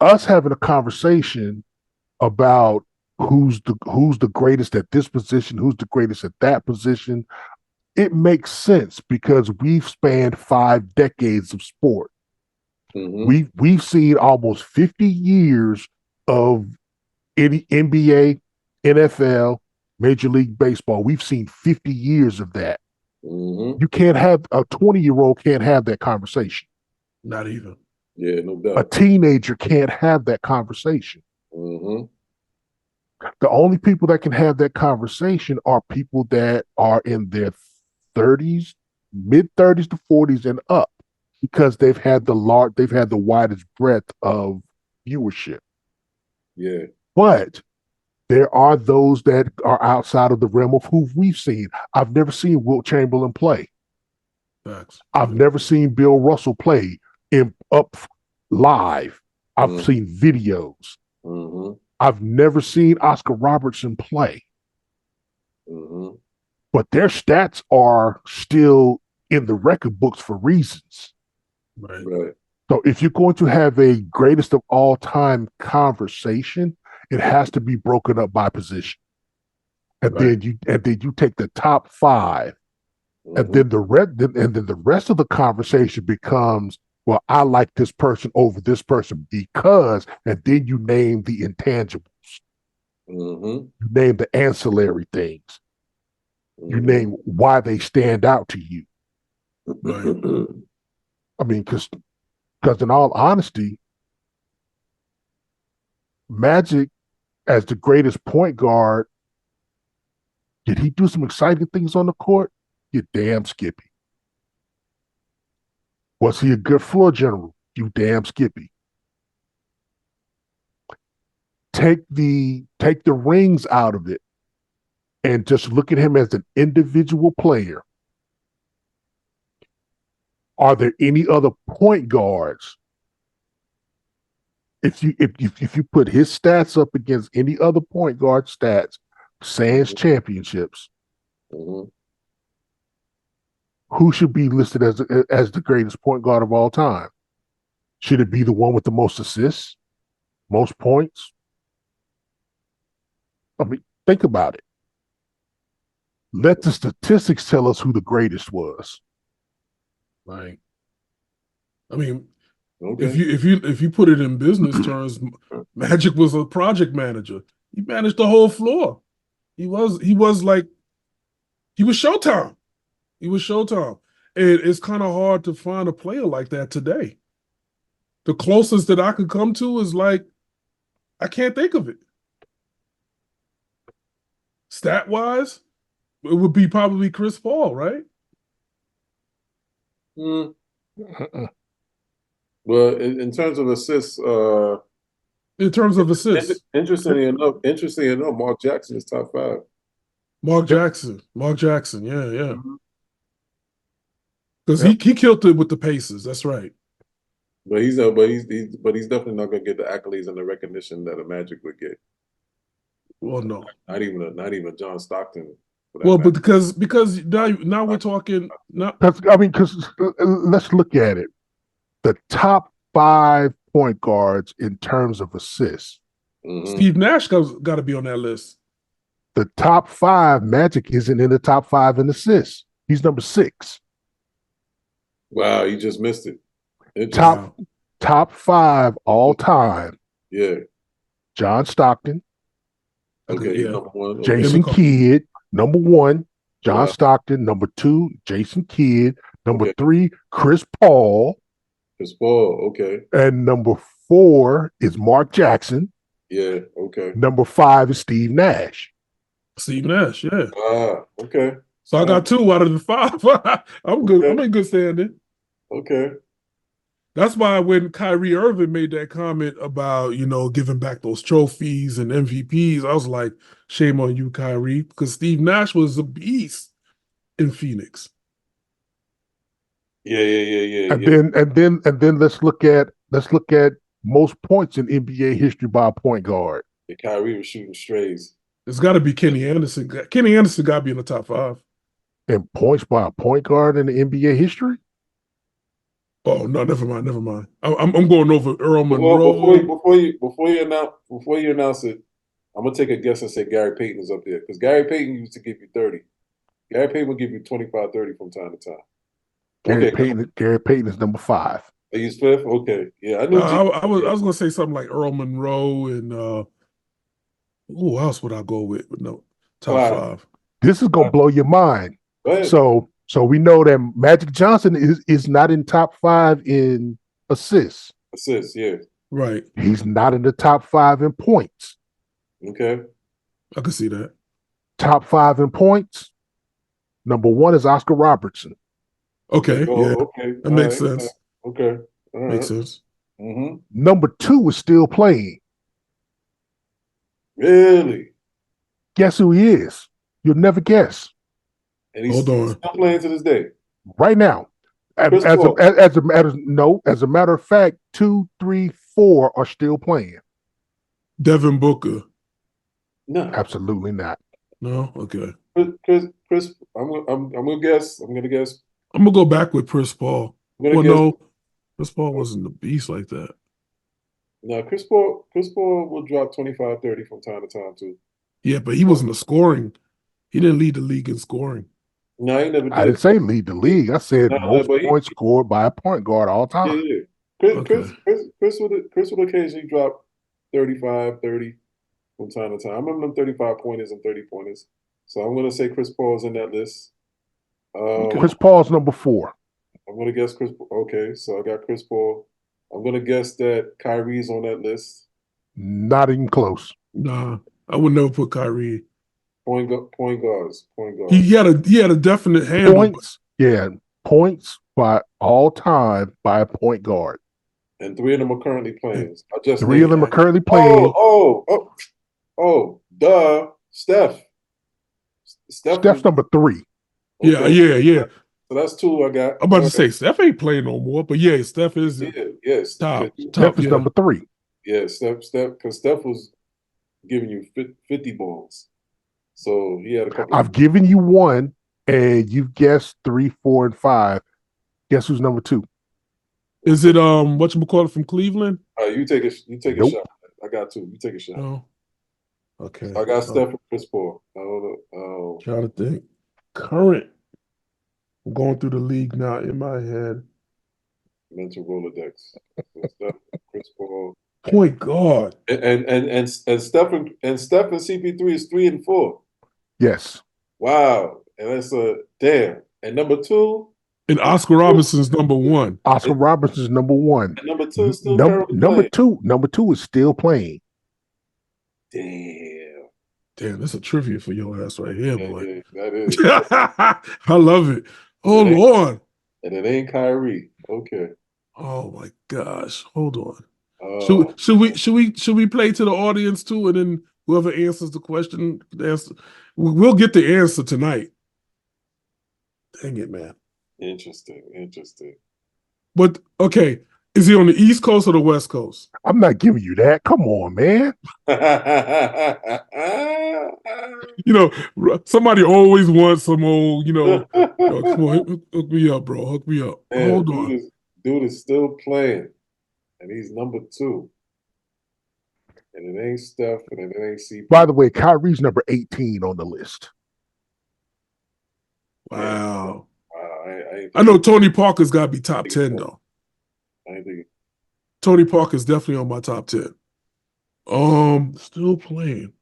D: us having a conversation about who's the greatest at this position, who's the greatest at that position, it makes sense because we've spanned 5 decades of sport. We've seen almost 50 years of any NBA, NFL, Major League Baseball. We've seen 50 years of that. You can't have a 20-year-old can't have that conversation.
B: Not even.
C: Yeah, no doubt.
D: A teenager can't have that conversation. The only people that can have that conversation are people that are in their 30s, mid 30s to 40s and up, because they've had the widest breadth of viewership.
C: Yeah.
D: But there are those that are outside of the realm of who we've seen. I've never seen Wilt Chamberlain play.
B: Facts.
D: I've never seen Bill Russell play up live. I've seen videos. I've never seen Oscar Robertson play,
C: Mm-hmm.
D: but their stats are still in the record books for reasons.
B: Right.
C: Right.
D: So if you're going to have a greatest of all time conversation, it has to be broken up by position. And
B: Right.
D: then you take the top five, and
C: Mm-hmm.
D: then the rest of the conversation becomes, well, I like this person over this person because, and then you name the intangibles,
C: Mm-hmm.
D: you name the ancillary things, you
C: Mm-hmm.
D: name why they stand out to you.
B: Right.
D: I mean, because in all honesty, Magic as the greatest point guard, did he do some exciting things on the court? You damn Skippy. Was he a good floor general? You damn Skippy. Take the rings out of it and just look at him as an individual player. Are there any other point guards? If you put his stats up against any other point guard stats, sans championships,
C: Mm-hmm.
D: who should be listed as the greatest point guard of all time? Should it be the one with the most assists, most points? I mean, think about it. Let the statistics tell us who the greatest was.
B: Right. I mean,
C: Okay.
B: if you put it in business terms, Magic was a project manager. He managed the whole floor. He was Showtime. He was Showtime. And it's kind of hard to find a player like that today. The closest that I could come to is like, I can't think of it. Stat wise, it would be probably Chris Paul, right?
C: Mm. Well, in terms of assists,
B: In terms of assists.
C: interestingly enough, Mark Jackson is top 5.
B: Mark
D: Yep.
B: Jackson, yeah.
C: Mm-hmm.
B: Because
D: Yep.
B: he killed it with the Pacers. That's right.
C: But he's definitely not gonna get the accolades and the recognition that a Magic would get.
B: Well, no.
C: Not even John Stockton. For that
B: Well,
C: matter.
B: but because now we're talking now.
D: Because let's look at it. The top 5 point guards in terms of assists.
C: Mhm.
B: Steve Nash got to be on that list.
D: The top 5, Magic isn't in the top 5 in assists. He's number 6.
C: Wow, you just missed it.
D: Top 5 all time.
C: Yeah.
D: John Stockton,
C: Okay.
B: Yeah.
C: Number 1. Okay.
D: Jason Kidd, number 1. John
C: Wow.
D: Stockton, number 2. Jason Kidd, number
C: Okay.
D: 3. Chris Paul,
C: Chris Paul. Okay.
D: and number 4 is Mark Jackson.
C: Yeah. Okay.
D: Number 5 is Steve Nash.
B: Steve Nash, yeah.
C: Okay.
B: So I got 2 out of the 5. I'm good.
C: Okay.
B: I'm in good standing.
C: Okay.
B: That's why when Kyrie Irving made that comment about, giving back those trophies and MVPs, I was like, shame on you, Kyrie, because Steve Nash was a beast in Phoenix.
C: Yeah.
D: And then let's look at most points in NBA history by a point guard.
C: Yeah, Kyrie was shooting strays.
B: It's got to be Kenny Anderson. Kenny Anderson got to be in the top 5.
D: And points by a point guard in the NBA history?
B: Oh no, never mind. I'm going over Earl
C: Before
B: Monroe.
C: you announce it, I'm gonna take a guess and say Gary Payton is up there because Gary Payton used to give you 30. Gary Payton would give you 25, 30 from time to time.
D: Gary Payton is number 5.
C: He's 5th. Okay, yeah, I knew.
B: I was going to say something like Earl Monroe and who else would I go with? No, top 5.
D: This is gonna blow your mind.
C: Go ahead.
D: So we know that Magic Johnson is not in top 5 in assists.
C: Assists, yeah.
B: Right.
D: He's not in the top 5 in points.
C: Okay.
B: I can see that.
D: Top 5 in points. Number 1 is Oscar Robertson.
B: Okay.
C: Oh,
B: Yeah.
C: okay.
B: That makes sense.
C: Okay. All right.
B: Makes sense.
C: Mm-hmm.
D: Number 2 is still playing.
C: Really?
D: Guess who he is? You'll never guess.
C: And he's
B: Hold on.
C: still playing to this day.
D: Right now.
C: Chris
D: As
C: Paul.
D: a matter of fact, 2, 3, 4 are still playing.
B: Devin Booker.
C: No.
D: Absolutely not.
B: No? Okay.
C: Chris, I'm gonna guess. I'm gonna guess.
B: I'm gonna go back with Chris Paul.
C: I'm gonna
B: Well,
C: guess.
B: no, Chris Paul wasn't a beast like that.
C: No, Chris Paul will drop 25, 30 from time to time too.
B: Yeah, but he wasn't a scoring. He didn't lead the league in scoring.
C: No, he never did.
D: I didn't say lead the league. I said
C: No,
D: most
C: but
D: points scored by a point guard all
C: yeah,
D: time.
C: yeah.
B: Okay.
C: Chris would occasionally drop 35, 30 from time to time. I remember them 35 pointers and 30 pointers. So I'm gonna say Chris Paul's in that list.
B: Okay.
D: Chris Paul's number 4.
C: I'm gonna guess Chris. Okay, so I got Chris Paul. I'm gonna guess that Kyrie's on that list.
D: Not even close.
B: Nah, I would never put Kyrie.
C: Point guards.
B: He had a definite handle.
D: Points, yeah, points by all time by a point guard.
C: And 3 of them are currently playing. I just
D: 3 of them are currently playing.
C: Duh, Steph.
D: Steph's number 3.
B: Yeah,
C: Okay.
B: yeah.
C: So that's 2 I got.
B: I'm about to say Steph ain't playing no more, but yeah, Steph is
C: Yes.
B: top.
D: Steph is
B: Yeah.
D: number 3.
C: Yeah, Steph, because Steph was giving you 50 balls. So he had a couple.
D: I've given you 1, and you've guessed 3, 4, and 5. Guess who's number 2?
B: Is it whatchamacallit from Cleveland?
C: You take a
D: Nope.
C: shot. I got 2. You take a shot.
B: No. Okay.
C: I got Steph and Chris Paul. I don't know.
B: Trying to think. Current. I'm going through the league now in my head.
C: Mental Rolodex. So Steph, Chris Paul,
B: Point guard.
C: and Steph and CP3 is 3 and 4.
D: Yes.
C: Wow, and that's a damn. And number 2,
B: And Oscar Robinson's number 1.
D: Oscar Robinson's number 1.
C: and number 2 is still
D: Number
C: currently playing.
D: number 2 is still playing.
B: Damn, that's a trivia for your ass right here,
C: Yeah,
B: boy.
C: yeah, that is.
B: I love it. Oh,
C: It ain't-
B: Lord.
C: And it ain't Kyrie. Okay.
B: Oh my gosh. Hold on.
C: Oh,
B: Should we play to the audience too, and then whoever answers the question, we'll get the answer tonight. Dang it, man.
C: interesting.
B: But okay, is he on the East Coast or the West Coast?
D: I'm not giving you that. Come on, man.
B: You know, somebody always wants some old, come on, hook me up, bro. Hook me up.
C: Man,
B: Hold on.
C: Dude is still playing, and he's number 2. And it ain't Steph, and it ain't CP.
D: By the way, Kyrie's number 18 on the list.
B: Wow.
C: I
B: I know Tony Parker's got to be top 10, though.
C: I ain't thinking.
B: Tony Parker's definitely on my top 10. Still playing.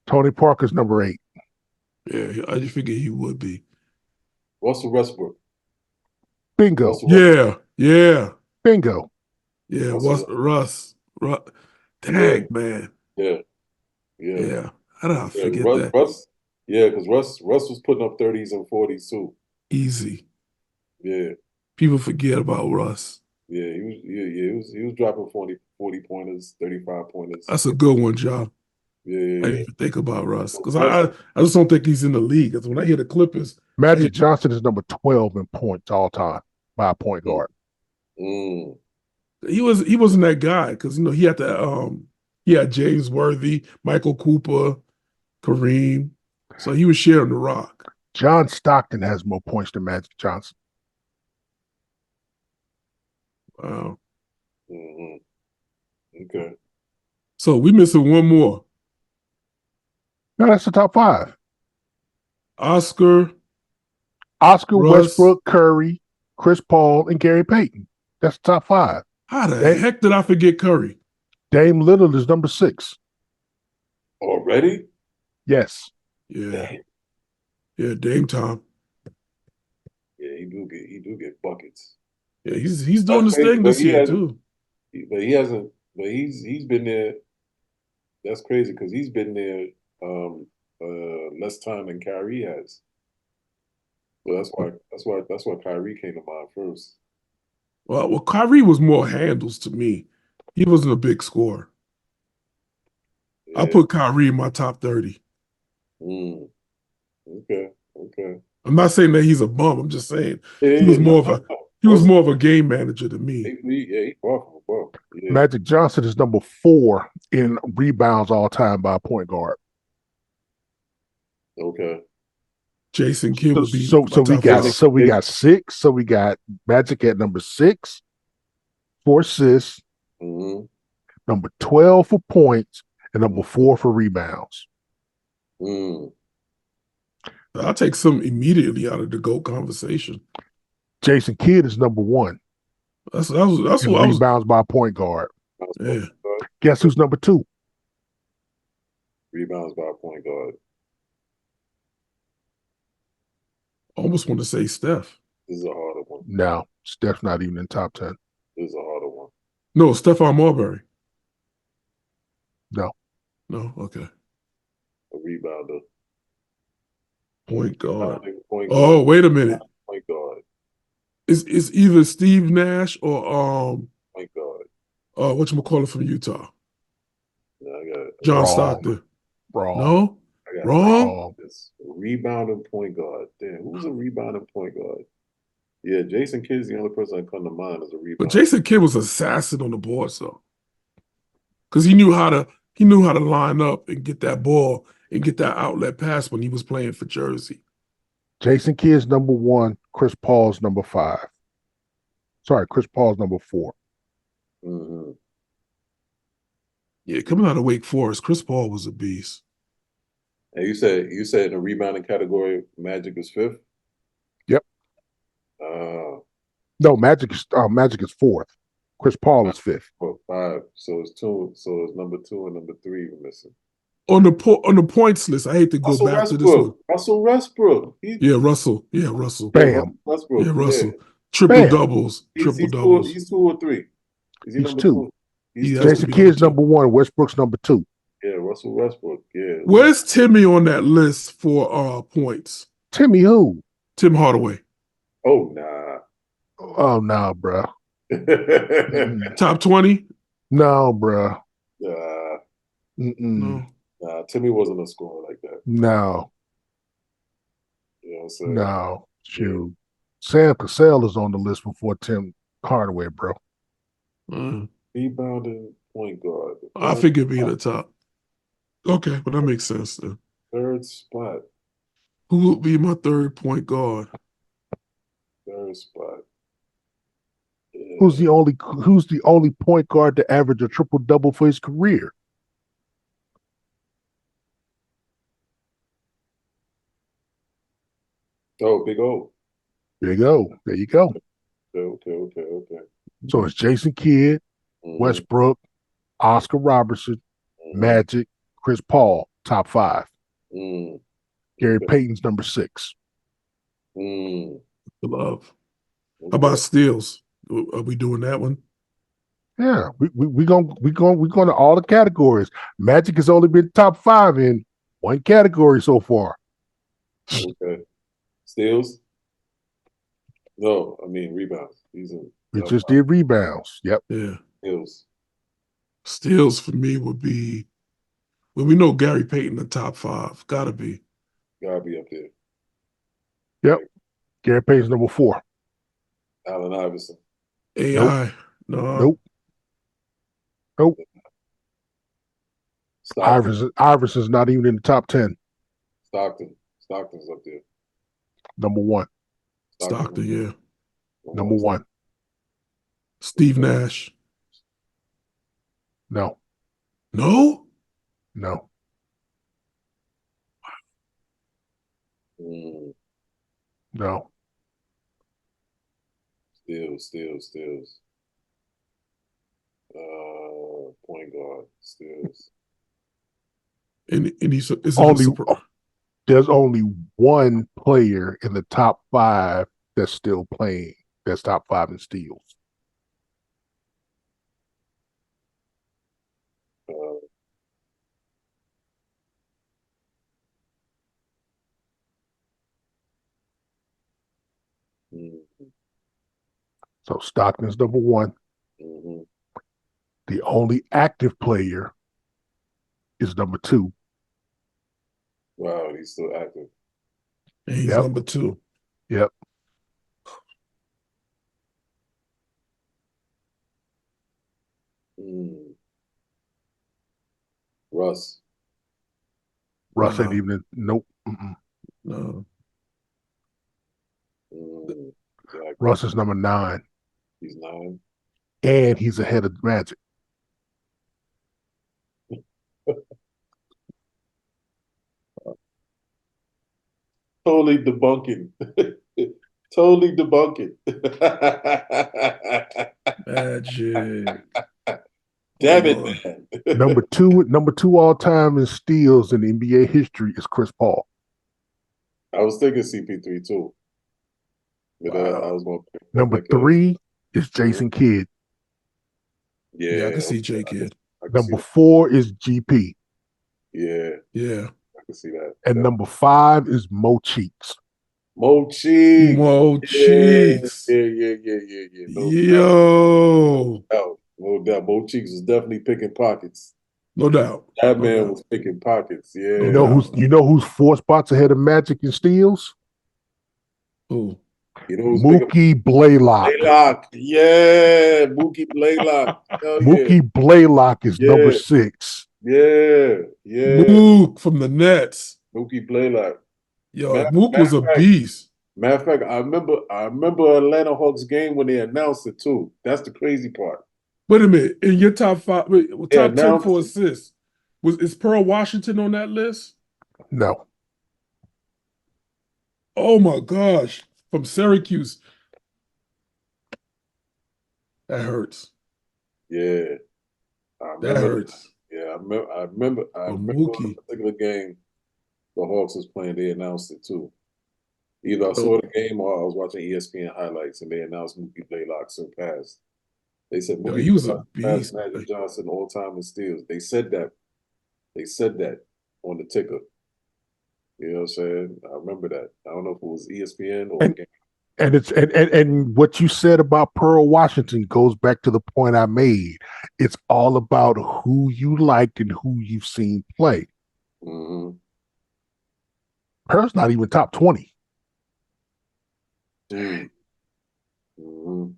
D: Tony Parker's number 8.
B: Yeah, I just figured he would be.
C: Russell Westbrook.
D: Bingo.
C: Russell Westbrook.
B: Yeah.
D: Bingo.
B: Yeah,
C: Russell-
B: Russ. Dang, man.
C: Yeah.
B: How did I forget
C: Russ,
B: that?
C: Russ, yeah, because Russ was putting up 30s and 40s too.
B: Easy.
C: Yeah.
B: People forget about Russ.
C: Yeah, he was dropping 40 pointers, 35 pointers.
B: That's a good one, John. I didn't even think about Russ because I just don't think he's in the league. Because when I hear the Clippers,
D: Magic Johnson is number 12 in points all time by a point guard.
C: Mm.
B: he wasn't that guy because he had James Worthy, Michael Cooper, Kareem, so he was sharing the rock.
D: John Stockton has more points than Magic Johnson.
B: Wow.
C: Mm-hmm. Okay.
B: So we missing one more.
D: No, that's the top 5.
B: Oscar,
D: Russ, Westbrook, Curry, Chris Paul, and Gary Payton. That's the top 5.
B: How the heck did I forget Curry?
D: Dame Lillard is number 6.
C: Already?
D: Yes.
B: Yeah. Yeah, Dame time.
C: Yeah, he do get buckets.
B: Yeah, he's doing his thing this year too.
C: But he hasn't. But he's been there. That's crazy because he's been there less time than Kyrie has. So that's why Kyrie came to mind first.
B: Well, Kyrie was more handles to me. He wasn't a big scorer.
C: Yeah.
B: I put Kyrie in my top 30.
C: Okay.
B: I'm not saying that he's a bum. I'm just saying he was more of a He was more of a game manager than me.
C: He far from a ball. Yeah.
D: Magic Johnson is number 4 in rebounds all time by a point guard.
C: Okay.
B: Jason Kidd would be
D: So
B: my
D: we
B: top
D: got
B: five.
D: so we got 6. So we got Magic at number 6 for assists,
C: Mm-hmm.
D: number 12 for points, and number 4 for rebounds.
C: Mm.
B: I'll take some immediately out of the GOAT conversation.
D: Jason Kidd is number 1
B: That's
D: in
B: what I was.
D: rebounds by a point guard.
B: Yeah.
D: Guess who's number 2?
C: Rebounds by a point guard.
B: Almost want to say Steph.
C: This is a harder one.
D: No, Steph's not even in top 10.
C: This is a harder one.
B: No, Stephon Marbury.
D: No.
B: No, okay.
C: A rebounder.
B: Point guard.
C: Point guard.
B: Oh, wait a minute.
C: Point guard.
B: It's either Steve Nash or
C: Point guard.
B: whatchamacallit from Utah.
C: No, I got it.
B: John
D: Wrong.
B: Stockton.
D: Wrong.
B: No?
C: I got
B: Wrong?
C: It's a rebounding point guard. Damn, who's a rebounding point guard? Yeah, Jason Kidd is the only person that come to mind as a rebounder.
B: But Jason Kidd was an assassin on the boards though. Because he knew how to line up and get that ball and get that outlet pass when he was playing for Jersey.
D: Jason Kidd's number 1. Chris Paul's number 5. Sorry, Chris Paul's number 4.
C: Mm-hmm.
B: Yeah, coming out of Wake Forest, Chris Paul was a beast.
C: And you said in the rebounding category, Magic is 5th?
D: Yep. No, Magic is 4th. Chris Paul is 5th.
C: 5. So it's 2. So it's number 2 and number 3 we're missing.
B: On the points list, I hate to go back to this one.
C: Russell Westbrook.
B: Russell. Yeah, Russell.
D: Bam.
C: Westbrook.
B: Yeah, Russell.
C: Yeah.
B: Triple doubles.
C: He's
B: Triple doubles.
C: He's 2 or 3. Is he
D: He's
C: number
D: 2.
C: He's
D: Jason Kidd's number 1. Westbrook's number 2.
C: Yeah, Russell Westbrook. Yeah.
B: Where's Timmy on that list for points?
D: Timmy who?
B: Tim Hardaway.
C: Oh, nah.
D: Oh, no, bro.
B: Top 20?
D: No, bro.
B: No.
C: Nah, Timmy wasn't a scorer like that.
D: No.
C: You know what I'm saying?
D: No. Shoot. Sam Cassell is on the list before Tim Hardaway, bro.
C: Rebounding point guard.
B: I figured be the top. Okay, but that makes sense then.
C: 3rd spot.
B: Who would be my 3rd point guard?
C: 3rd spot. Yeah.
D: Who's the only point guard to average a triple double for his career?
C: Oh, Big O.
D: There you go. There you go.
C: Okay.
D: So it's Jason Kidd,
C: Mm-hmm.
D: Westbrook, Oscar Robertson, Magic, Chris Paul, top 5.
C: Mm.
D: Gary Payton's number 6.
C: Mm.
B: Love. How about steals? Are we doing that one?
D: Yeah, we going to all the categories. Magic has only been top 5 in one category so far.
C: Okay. Steals? No, I mean rebounds.
D: We just did rebounds. Yep.
B: Yeah.
C: Steals.
B: Steals for me would be, well, we know Gary Payton the top 5. Gotta be.
C: Gotta be up there.
D: Yep. Gary Payton's number 4.
C: Allen Iverson.
B: AI. No.
D: Nope.
C: Stockton.
D: Iverson's not even in the top 10.
C: Stockton's up there.
D: Number 1.
B: Stockton, yeah.
D: Number 1.
B: Steve Nash.
D: No.
B: No?
D: No.
C: Mm.
D: No.
C: Steals. Point guard. Steals.
B: And he's
D: There's only one player in the top 5 that's still playing. That's top 5 in steals. So Stockton's number 1.
C: Mm-hmm.
D: The only active player is number 2.
C: Wow, he's still active.
B: and he's, Yep. number 2.
D: Yep.
C: Mm. Russ.
D: Russ ain't
B: Nah.
D: even. Nope. Mm-mm.
B: No.
C: Exactly.
D: Russ is number 9,
C: He's 9.
D: and he's ahead of Magic.
C: Totally debunking. Totally debunking.
B: Magic.
C: Damn
B: Hold on.
C: it, man.
D: Number two all time in steals in NBA history is Chris Paul.
C: I was thinking CP3 too. But I
B: Wow.
C: was going to
D: Number
C: pick a.
D: 3 is Jason Kidd.
B: Yeah, I
C: Yeah,
B: can see J Kid.
C: I can see
D: Number
C: that.
D: 4 is GP,
C: Yeah,
B: Yeah.
C: I can see that.
D: and number 5 is Mo Cheeks.
C: Mo Cheeks.
B: Mo
C: Yeah,
B: Cheeks.
C: yeah. No doubt.
B: Yo.
C: No doubt. Mo Cheeks was definitely picking pockets.
B: No doubt.
C: That
B: No
C: man
B: doubt.
C: was picking pockets.
B: No
D: You
C: Yeah.
D: know who's
B: doubt.
D: you know who's 4 spots ahead of Magic in steals?
B: Ooh.
C: You know who's picking
D: Mookie Blaylock.
C: Blaylock. Yeah. Mookie Blaylock. Hell yeah.
D: Mookie Blaylock is number
C: Yeah.
D: 6.
C: Yeah.
B: Mook from the Nets.
C: Mookie Blaylock.
B: Yo,
C: Matter,
B: Mook
C: matter
B: was a
C: of fact,
B: beast.
C: matter of fact, I remember Atlanta Hawks game when they announced it too. That's the crazy part.
B: Wait a minute. In your top 5, wait,
C: They
B: top 10
C: announced
B: for
C: it.
B: assists, is Pearl Washington on that list?
D: No.
B: Oh my gosh. From Syracuse. That hurts.
C: Yeah. I
B: That
C: remember that.
B: hurts.
C: Yeah, I remember
B: For
C: on
B: Mookie.
C: a particular game the Hawks was playing, they announced it too. Either I saw
B: Oh,
C: the game or I was watching ESPN highlights and they announced Mookie Blaylock surpassed. They said
B: yo,
C: Mookie
B: he was a
C: Blaylock surpassed
B: beast.
C: Magic Johnson all time in steals. They said that. They said that on the ticker. You know what I'm saying? I remember that. I don't know if it was ESPN or the
D: And
C: game.
D: and it's and what you said about Pearl Washington goes back to the point I made. It's all about who you liked and who you've seen play.
C: Mm-hmm.
D: Pearl's not even top 20.
C: Mm. Mm-hmm.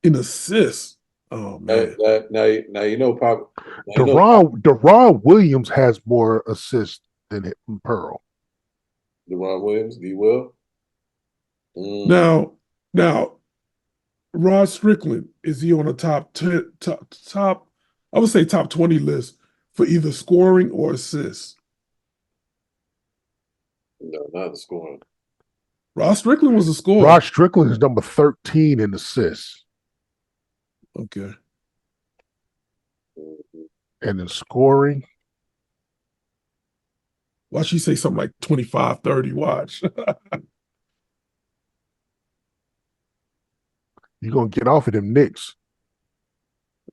B: In assists. Oh man.
C: Now you know Pop. Now you know Pop,
D: Deron Williams has more assists than Pearl.
C: Deron Williams, D. Will. Mm.
B: Now, Rod Strickland, is he on a top 10, top, I would say top 20 list for either scoring or assists?
C: No, not the scoring.
B: Rod Strickland was a scorer.
D: Rod Strickland is number 13 in assists.
B: Okay.
C: Mm-hmm.
D: And in scoring,
B: Why she say something like 25, 30? Watch.
D: you're going to get off of them Knicks.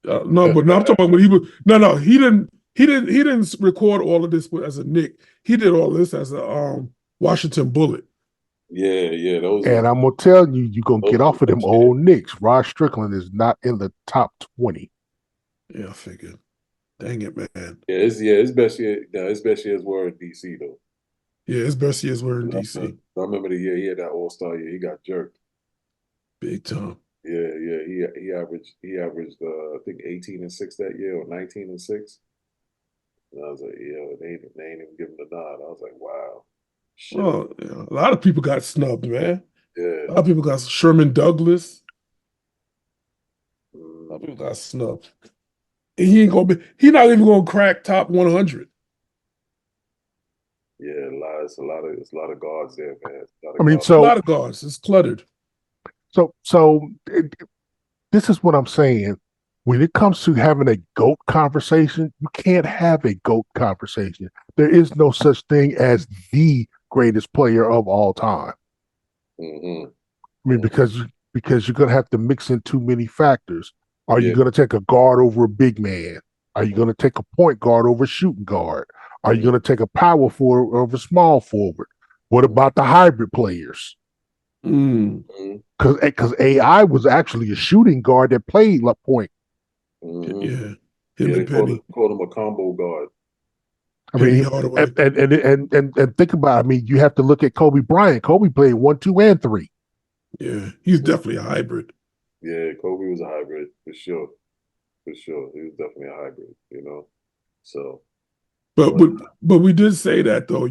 B: No, but no, I'm talking about when he was. No, he didn't. He didn't record all of this as a Nick. He did all this as a Washington Bullet.
C: Yeah, those
D: And
C: are
D: I'm going to tell you, you're going to get
C: those
D: off of them
C: are
D: old Knicks. Rod Strickland is not in the top 20.
B: Yeah, I figured. Dang it, man.
C: his best years were in DC though.
B: Yeah, his best years were in
C: I
B: DC.
C: remember the year he had that All-Star year. He got jerked.
B: Big time.
C: Yeah. He averaged I think 18-6 that year or 19-6. And I was like, they ain't even giving him the nod. I was like, wow. Shit.
B: Well, yeah, a lot of people got snubbed, man.
C: Yeah.
B: A lot of people got Sherman Douglas. A lot of
C: Mm,
B: people got snubbed. And he ain't gonna be. He not even gonna crack top 100.
C: yeah, it's a lot of guards there, man. It's a lot of
D: I mean,
C: guards.
B: A lot of guards. It's cluttered.
D: This is what I'm saying. When it comes to having a GOAT conversation, you can't have a GOAT conversation. There is no such thing as the greatest player of all time.
C: Mm-hmm.
D: I mean, because you're going to have to mix in too many factors. Are you
C: Yeah.
D: going to take a guard over a big man? Are you going to take a point guard over a shooting guard? Are you going to take a power forward over a small forward? What about the hybrid players?
B: Mm.
D: Because AI was actually a shooting guard that played like point.
C: Mm-hmm.
B: Yeah. Him
C: Yeah,
B: and Penny.
C: called him a combo guard.
D: I
B: Penny
D: mean,
B: Hardaway.
D: and think about it. I mean, you have to look at Kobe Bryant. Kobe played 1, 2, and 3.
B: Yeah. He's definitely a hybrid.
C: Yeah, Kobe was a hybrid for sure. for sure. He was definitely a hybrid, you know. So,
B: But
C: but
B: but we did say that though.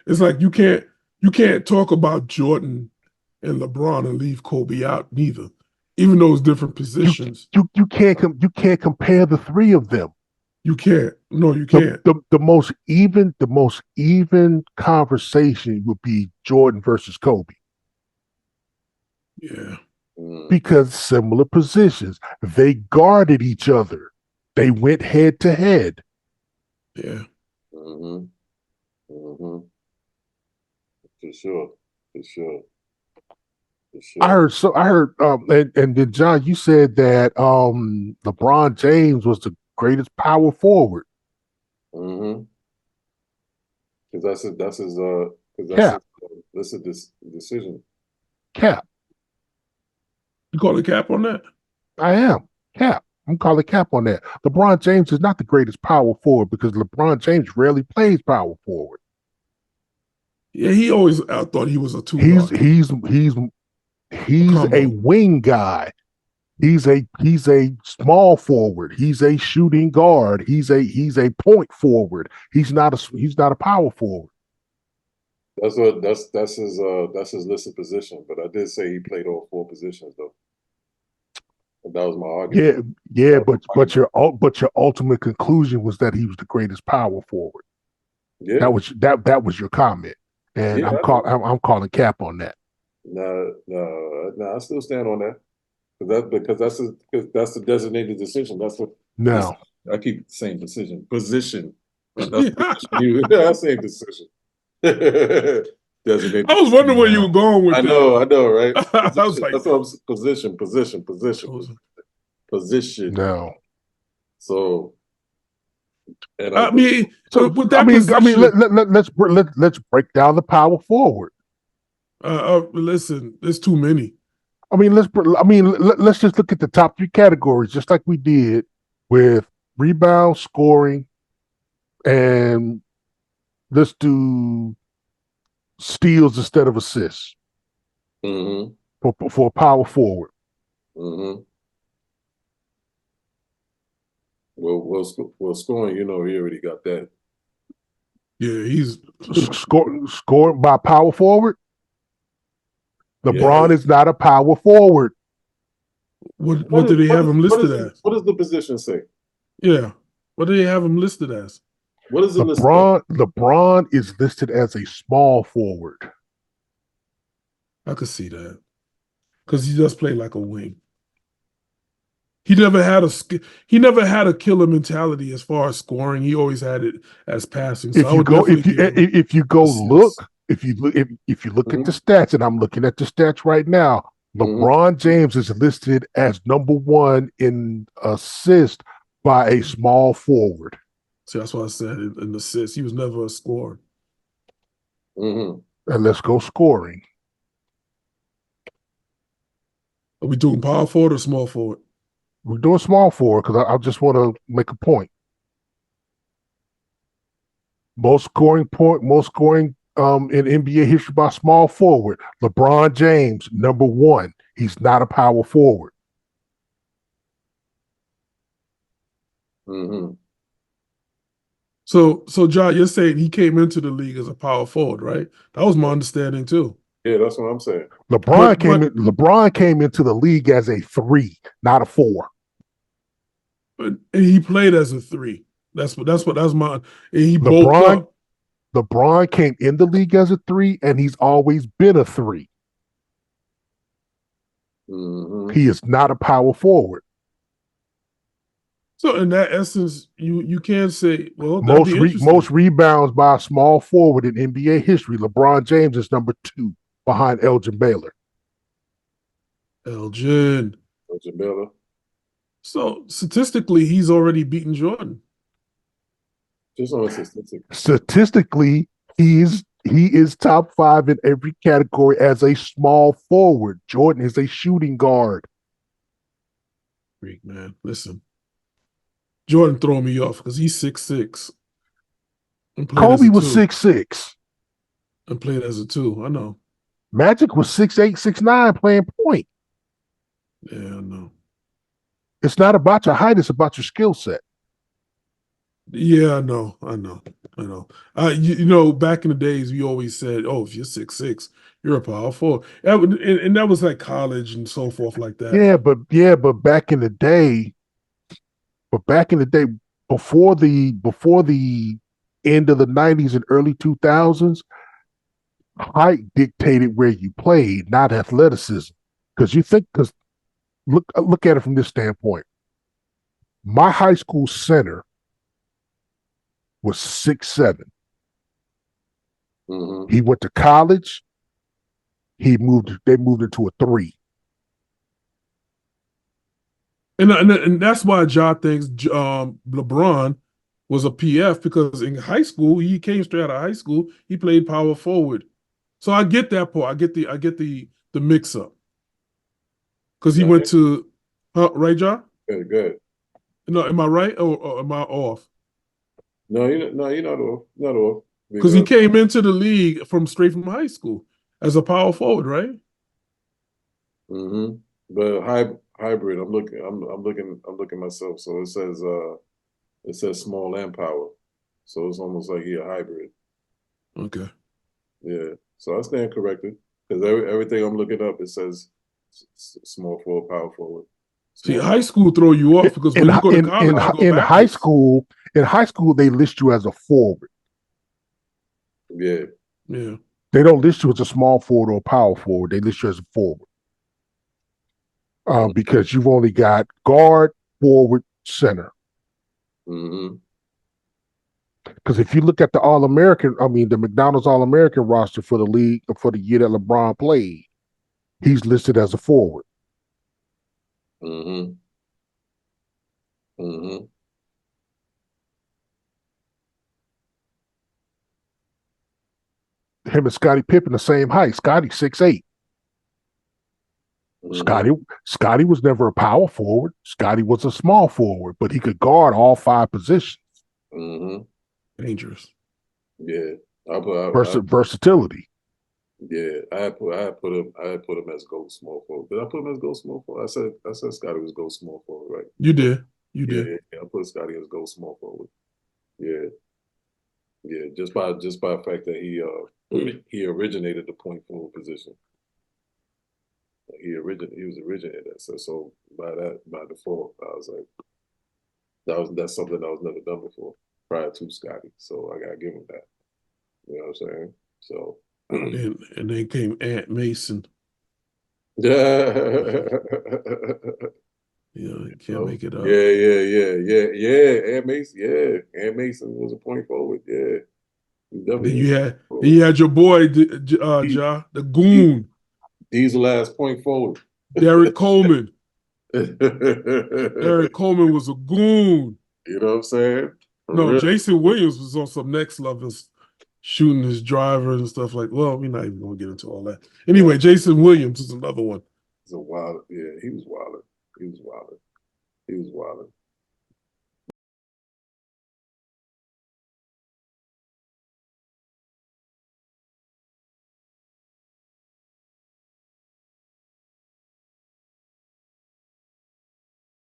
B: It's like you can't talk about Jordan and LeBron and leave Kobe out neither, even though it's different
D: You
B: positions.
D: you can't compare the three of them.
B: You can't. No, you
D: The,
B: can't.
D: the most even conversation would be Jordan versus Kobe
B: Yeah,
D: because similar positions. They guarded each other. They went head to head.
B: yeah.
C: mm-hmm, mm-hmm, for sure, for sure, for sure.
D: I heard and then John, you said that LeBron James was the greatest power forward.
C: Mm-hmm. Because because
D: Cap,
C: that's his decision.
D: Cap.
B: You call a cap on that?
D: I am. Cap. I'm calling Cap on that. LeBron James is not the greatest power forward because LeBron James rarely plays power forward.
B: Yeah, he always I thought he was a two
D: He's
B: guard,
D: he's he's
B: a
D: he's a
B: combo.
D: wing guy. He's a small forward. He's a shooting guard. He's a point forward. He's not a power forward.
C: That's his listed position. But I did say he played all four positions though. And that was my argument.
D: Yeah, yeah,
C: That was my argument.
D: but your ultimate conclusion was that he was the greatest power forward.
C: Yeah,
D: That was your comment, and
C: yeah, I know.
D: I'm calling Cap on that.
C: No, I still stand on that. Because that's the designated decision. That's what this
D: Now,
C: I keep saying decision. Position. That's the position. I say decision. Designated
B: I was wondering
C: decision.
B: where you were going with that.
C: I know, right?
B: I was
C: Position.
B: like,
C: That's what I'm position.
D: now.
C: So and
B: I mean,
D: So
B: with that position,
D: let's break down the power forward.
B: listen, there's too many.
D: Let's just look at the top three categories, just like we did with rebound, scoring, and let's do steals instead of assists
C: mm-hmm,
D: for a power forward.
C: mm-hmm. Well, scoring, he already got that.
B: Yeah, he's
D: Scoring by power forward. LeBron
C: Yeah.
D: is not a power forward.
B: what do they have him listed as?
C: What does the position say?
B: Yeah, what do they have him listed as?
C: What is the list? Of?
D: LeBron is listed as a small forward.
B: I could see that because he does play like a wing. He never had a killer mentality as far as scoring. He always had it as passing. So I would definitely give him
D: if you go
B: assists.
D: look if you look
C: Mm-hmm.
D: at the stats, and I'm looking at the stats right now,
C: Mm-hmm.
D: LeBron James is listed as number one in assist by a small forward.
B: So that's why I said in assists. He was never a scorer.
C: Mm-hmm.
D: And let's go scoring.
B: Are we doing power forward or small forward?
D: We're doing small forward because I just want to make a point. Most scoring in NBA history by small forward. LeBron James, number one. He's not a power forward.
C: Mm-hmm.
B: So John, you're saying he came into the league as a power forward, right? That was my understanding too.
C: Yeah, that's what I'm saying.
D: LeBron came into the league as a 3, not a 4.
B: But he played as a 3. That's my. And he bulked up.
D: LeBron came in the league as a 3, and he's always been a 3.
C: Mm-hmm.
D: He is not a power forward.
B: So in that essence, you can say, well,
D: most rebounds by a small forward in NBA history. LeBron James is number 2 behind Elgin Baylor.
B: Elgin
C: Baylor.
B: So statistically, he's already beaten Jordan.
C: Just on statistics.
D: Statistically, he is top 5 in every category as a small forward. Jordan is a shooting guard.
B: Freak, man. Listen. Jordan throwing me off because he's 6'6".
D: Kobe was 6'6".
B: And played as a 2. I know.
D: Magic was 6'8", 6'9", playing point.
B: Yeah, I know.
D: It's not about your height; it's about your skill set.
B: Yeah, I know. You know, back in the days, we always said, "Oh, if you're 6'6", you're a power forward," and that was like college and so forth like that.
D: But back in the day, before the end of the '90s and early 2000s, height dictated where you played, not athleticism. Because look at it from this standpoint. My high school center was 6'7".
C: Mm-hmm.
D: He went to college. They moved into a 3.
B: And that's why Ja thinks LeBron was a PF, because in high school he came straight out of high school. He played power forward, so I get that part. I get the mix up because he went to right, Ja.
C: Good.
B: No, am I right or am I off?
C: No, you're not off. Not off.
B: Because he came into the league straight from high school as a power forward, right?
C: Mm-hmm. But hybrid. I'm looking myself. So it says small and power. So it's almost like he a hybrid.
B: Okay.
C: Yeah. So I stand corrected because everything I'm looking up it says small forward, power forward.
B: See, high school throw you off because when you go to college, you go
D: in high
B: backwards.
D: school, they list you as a forward.
C: Yeah.
B: Yeah.
D: They don't list you as a small forward or a power forward. They list you as a forward. Because you've only got guard, forward, center.
C: Mm-hmm.
D: Because if you look at the McDonald's All-American roster for the league for the year that LeBron played, he's listed as a forward.
C: Mm-hmm. Mm-hmm.
D: Him and Scottie Pippen the same height. Scottie 6'8".
C: Mm-hmm.
D: Scottie was never a power forward. Scottie was a small forward, but he could guard all 5 positions.
C: Mm-hmm.
B: Dangerous.
C: Yeah.
D: Versatility.
C: Yeah, I had put him as GOAT small forward. Did I put him as GOAT small forward? I said Scotty was GOAT small forward, right?
B: You did. You did.
C: Yeah. I put Scotty as GOAT small forward. Yeah. Just by the fact that he originated the point forward position. He was originated that. So by default, I was like, that's something that was never done before prior to Scotty. So I gotta give him that. You know what I'm saying? So.
B: And then came Aunt Mason.
C: Yeah.
B: You can't make it up.
C: Yeah. Aunt Mason was a point forward. Yeah.
B: Then you had your boy Ja, the goon.
C: Diesel ass point forward.
B: Derek Coleman. Derek Coleman was a goon.
C: You know what I'm saying?
B: No, Jason Williams was on some next level, shooting his driver and stuff like. Well, we're not even going to get into all that. Anyway, Jason Williams is another one.
C: He's a wild. Yeah, he was wild.